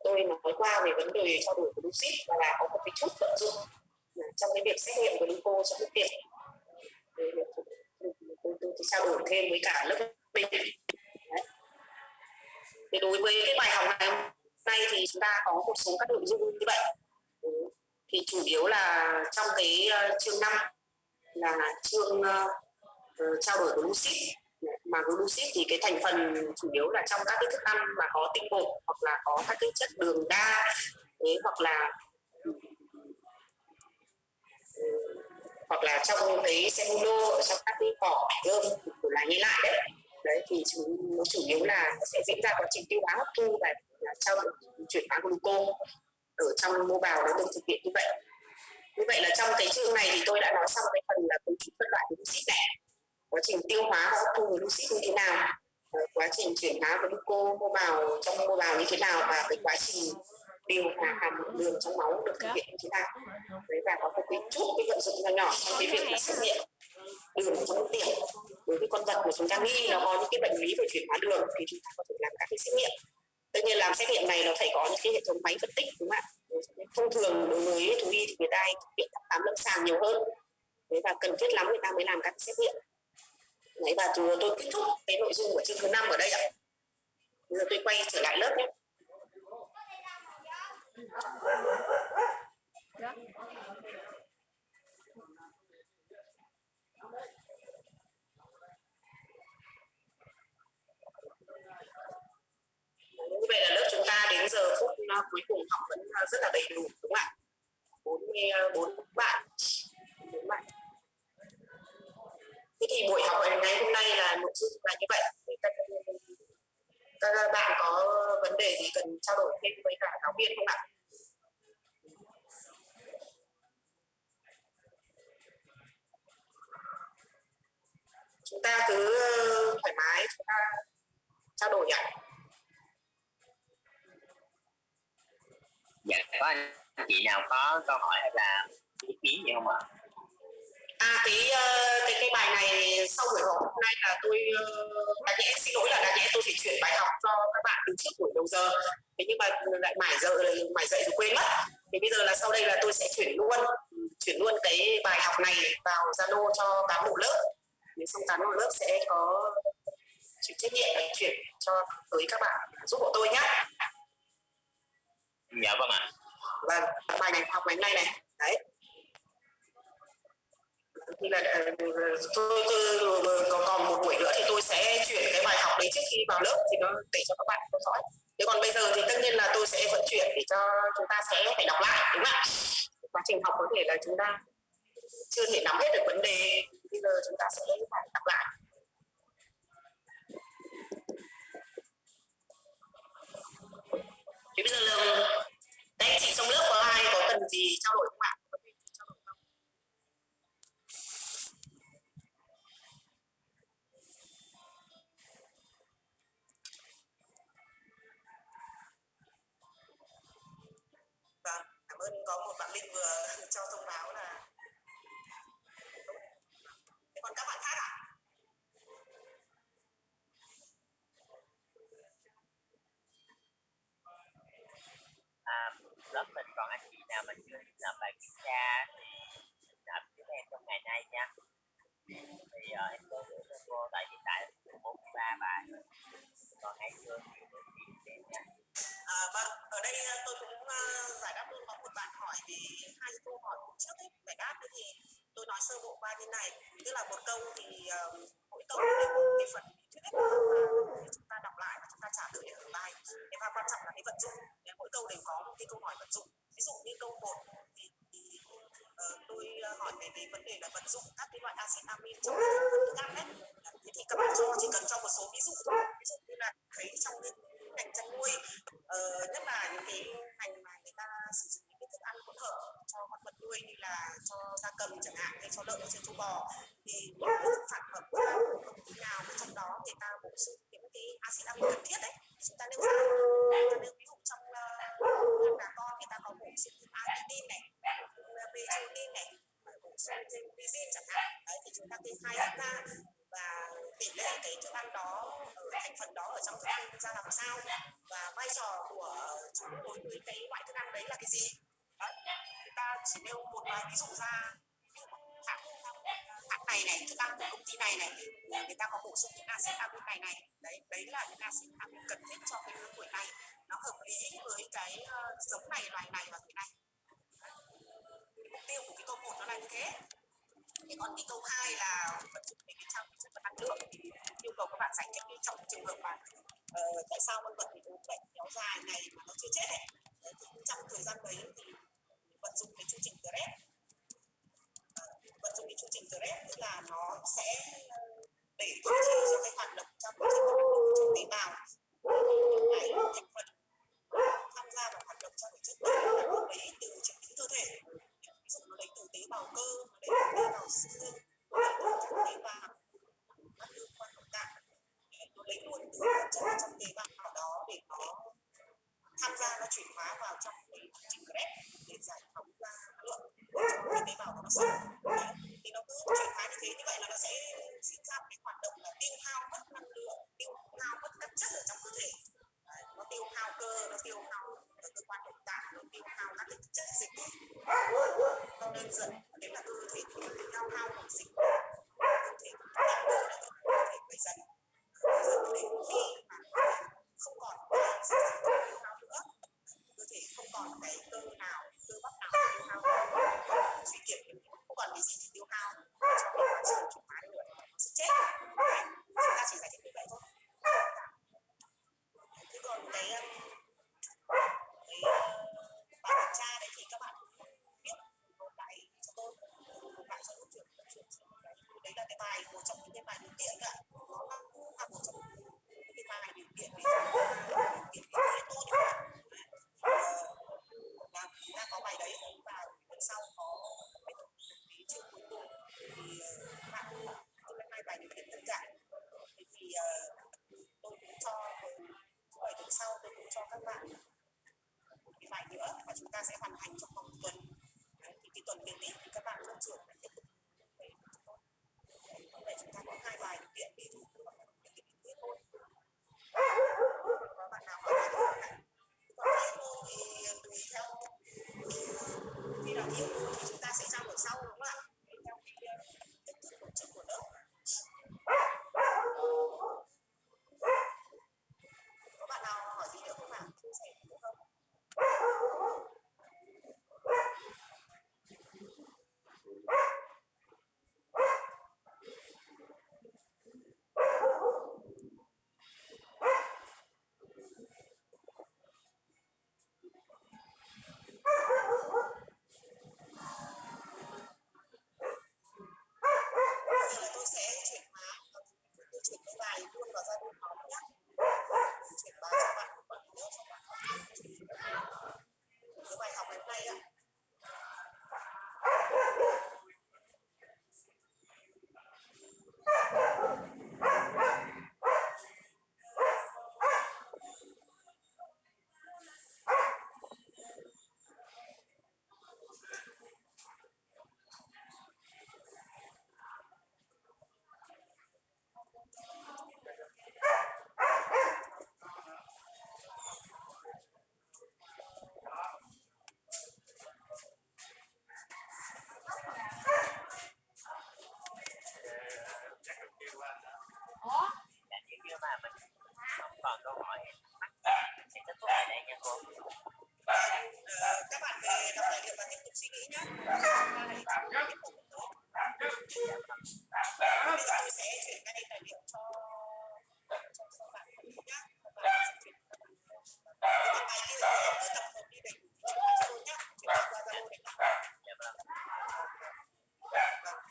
tôi nói qua về vấn đề trao đổi glucid và là có một cái chút vận dụng trong cái việc xét nghiệm glucose trong nước tiểu. Tôi trao đổi thêm với cả lớp bên. Thì đối với cái bài học này hôm nay thì chúng ta có một số các nội dung như vậy. Thì chủ yếu là trong cái chương 5 là chương trao đổi glucid. Mà glucid thì cái thành phần chủ yếu là trong các cái thức ăn mà có tinh bột, hoặc là có các cái chất đường đa, hoặc là hoặc là trong cái cellulo ở trong các cái cỏ gơm của lá nhĩ lại đấy. Đấy thì nó chủ yếu là sẽ diễn ra quá trình tiêu hóa hấp thu và trao đổi chuyển hóa glucose ở trong mô bào nó được thực hiện như vậy. Như vậy là trong cái chương này thì tôi đã nói xong cái phần là cấu trúc phân loại glucid này, quá trình tiêu hóa và hấp thu glucid như thế nào, quá trình chuyển hóa glucose mô bào trong mô bào như thế nào, và cái quá trình điều hòa hàm lượng đường trong máu được thực hiện như thế nào. Đấy, và có một cái chút cái vận dụng nhỏ nhỏ trong cái việc là xét nghiệm đường trong nước tiểu. Đối với con vật mà chúng ta nghi nó có những cái bệnh lý về chuyển hóa đường thì chúng ta có thể làm các cái xét nghiệm. Tất nhiên làm xét nghiệm này nó phải có những cái hệ thống máy phân tích, đúng không ạ? Thông thường đối với thú y thì người ta thực hiện thăm khám lâm sàng nhiều hơn. Đấy, và cần thiết lắm người ta mới làm các xét nghiệm. Đấy, và tôi kết thúc cái nội dung của chương thứ 5 ở đây ạ. Bây giờ tôi quay trở lại lớp nhé. Như vậy là lớp chúng ta đến giờ phút cuối cùng học vẫn rất là đầy đủ, đúng không ạ? 44 bạn. Thế thì buổi học ngày hôm nay là nội dung là như vậy. Các bạn có vấn đề gì cần trao đổi thêm với cả giáo viên không ạ? Chúng ta cứ thoải mái, chúng ta trao đổi ạ. Dạ, có anh chị nào có câu hỏi hay là ý kiến gì không ạ? Cái bài này sau buổi học hôm nay là tôi đáng nhẽ xin lỗi là đáng nhẽ tôi phải chuyển bài học cho các bạn từ trước buổi đầu giờ. Thế nhưng mà lại mải dậy rồi quên mất. Thì bây giờ là sau đây là tôi sẽ chuyển luôn cái bài học này vào Zalo cho cán bộ lớp. Thì xong cán bộ lớp sẽ có chịu trách nhiệm là chuyển cho tới các bạn giúp hộ tôi nhé. Dạ vâng ạ. Và bài này học ngày hôm nay này. Đấy. Thì là tôi còn một buổi nữa thì tôi sẽ chuyển cái bài học đấy trước khi vào lớp thì nó để cho các bạn theo dõi. Thế còn bây giờ thì tất nhiên là tôi sẽ vẫn chuyển để cho chúng ta sẽ phải đọc lại, đúng không ạ? Quá trình học có thể là chúng ta chưa thể nắm hết được vấn đề, bây giờ chúng ta sẽ phải đọc lại. Thì bây giờ là các anh chị trong lớp có ai có cần gì trao đổi không ạ? Vâng, cảm ơn, có một bạn Linh vừa cho thông báo là. Thế còn các bạn khác ạ? Lớp mình còn anh chị nào mà chưa làm bài kiểm tra thì nộp giúp em trong ngày nay nha. Thì em có gửi cho cô, tại hiện tại 43 bài rồi, còn hay chưa thì tôi kiểm em nha. Vâng, ở đây tôi cũng giải đáp luôn, có một bạn hỏi về hai câu hỏi trước ấy, giải đáp thì tôi nói sơ bộ qua như này, tức là một câu thì mỗi câu đều có cái phần thuyết và chúng ta đọc lại và chúng ta trả lời ở bài. Thế và quan trọng là cái vận dụng, mỗi câu đều có một cái câu hỏi vận dụng. Ví dụ như câu 1 thì tôi hỏi về vấn đề là vận dụng các cái loại axit amin trong thức ăn đấy. Thế thì các bạn chỉ cần cho một số ví dụ thôi, ví dụ như là thấy trong cái ngành chăn nuôi, nhất là những cái ngành mà người ta sử dụng những cái thức ăn hỗn hợp cho con vật nuôi như là cho gia cầm chẳng hạn, hay cho lợn, cho châu bò, thì những cái sản phẩm công ty nào mà trong đó người ta bổ sung những cái axit amin cần thiết đấy, chúng ta nêu ra. Ví dụ trong ăn gà con người ta có bổ sung arginine này, methionine này, bổ sung thêm lysine chẳng hạn. Đấy, thì chúng ta kê khai ra và tỷ lệ cái thức ăn đó, ở thành phần đó ở trong thức ăn ra làm sao, và vai trò của chúng đối với cái loại thức ăn đấy là cái gì. Đấy, người ta chỉ nêu một vài ví dụ ra, hãng này, thức ăn của công ty này, người ta có bổ sung những axit amin này. Đấy là những axit amin cần thiết cho cái lứa tuổi này, nó hợp lý với cái giống này, loài này và cái này. Mục tiêu của cái câu 1 nó là như thế. Thế còn cái câu 2 là vận dụng để trang bị chất và năng lượng, thì yêu cầu các bạn giải thích trong trường hợp mà tại sao con vật bị ốm bệnh kéo dài này mà nó chưa chết ấy. Thì trong thời gian đấy thì vận dụng cái chương trình GRES, vận dụng stress, tức là nó sẽ để duy trì cho cái hoạt động trong trong tế bào, những cái thành phần tham gia vào hoạt động trong cái chất béo là nó lấy từ chính cơ thể, ví dụ nó lấy từ tế bào cơ, nó lấy từ tế bào xương, nó lấy từ các tế bào các cơ quan nội tạng, nó lấy luôn từ chất ở trong tế bào đó để nó tham gia, nó chuyển hóa vào trong cái quá trình grep để giải phóng ra năng lượng trong cái tế bào của nó sống. Thì nó cứ chuyển hóa như thế, như vậy là nó sẽ sinh ra một cái hoạt động là tiêu hao mất năng lượng, tiêu hao mất các chất ở trong cơ thể. Đấy, nó tiêu hao cơ, nó tiêu hao các cơ quan nội tạng, nó tiêu hao các cái chất dịch, nó đơn dần đấy là cơ thể tiêu hao hoặc dịch, cơ thể cơ thể phải dần đến khi mà không còn cái gì tiêu hao nữa, cơ thể không còn cái cơ nào, cơ bắp nào tiêu hao suy kiệt, không còn cái gì thì tiêu hao cho cái quá trình chuyển hóa nữa, nó sẽ chết. Chúng ta chỉ giải thích như vậy thôi. Thế còn cái bài kiểm tra đấy thì các bạn biết một cái cho tôi, một bạn cho trường đấy là cái bài, một trong những cái bài điều kiện ạ, nó là một trong những cái bài điều kiện để điều kiện để tốt là chúng ta có bài đấy, và lần sau có cái chương cuối cùng thì các bạn tôi lên hai bài điều kiện tất cả. Thì tôi cũng cho buổi tuần sau tôi cũng cho các bạn một cái bài nữa và chúng ta sẽ hoàn thành trong vòng tuần. Thì cái tuần đến thì các bạn trong trường phải tiếp tục về như vậy, chúng ta có hai bài điều kiện để tiếp thôi. Có bạn nào hỏi không? Còn yêu thì tùy theo khi nào yêu thì chúng ta sẽ trao đổi sau, đúng không ạ? Theo cái cách thức tổ chức của lớp. Có bạn nào hỏi gì nữa không ạ? Chia sẻ nữa không? Tôi sẽ chuyển cái bài luôn vào gia đình học nhé. Chuyển bài cho bạn một bạn nữa cho bạn học cái bài học ngày hôm nay ạ. Dạ, nếu như mà mình không còn câu hỏi mắc thì kết thúc tại đây nha cô. Các bạn về đọc tài liệu và tiếp tục suy nghĩ nhé. Chúng ta hãy tiếp tục nữa. Bây giờ tôi sẽ chuyển ngay tài liệu cho các bạn nhé. Và sẽ chuyển các bạn. Còn bài kia thì em cứ tập hợp đi để chuyển lại cho tôi nhé. Chuyển lại qua Zalo để nhé. Dạ vâng.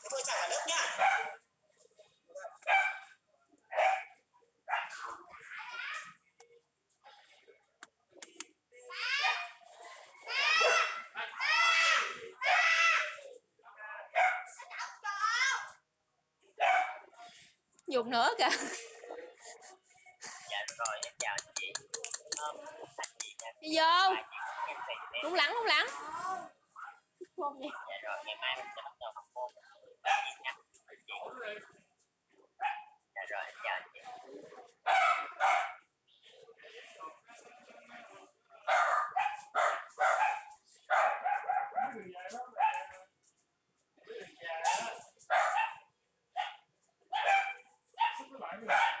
Thế tôi chào cả lớp nhé. Dục nữa kìa. Dạ rồi, em chào anh chị. Anh chị nha. Đi vô. Bài chị em tìm em. Đúng lắng, đúng lắng. Không gì. Dạ rồi, ngày mai mình sẽ bắt đầu học môn chị nha. Dạ rồi, em chào anh chị. Các bạn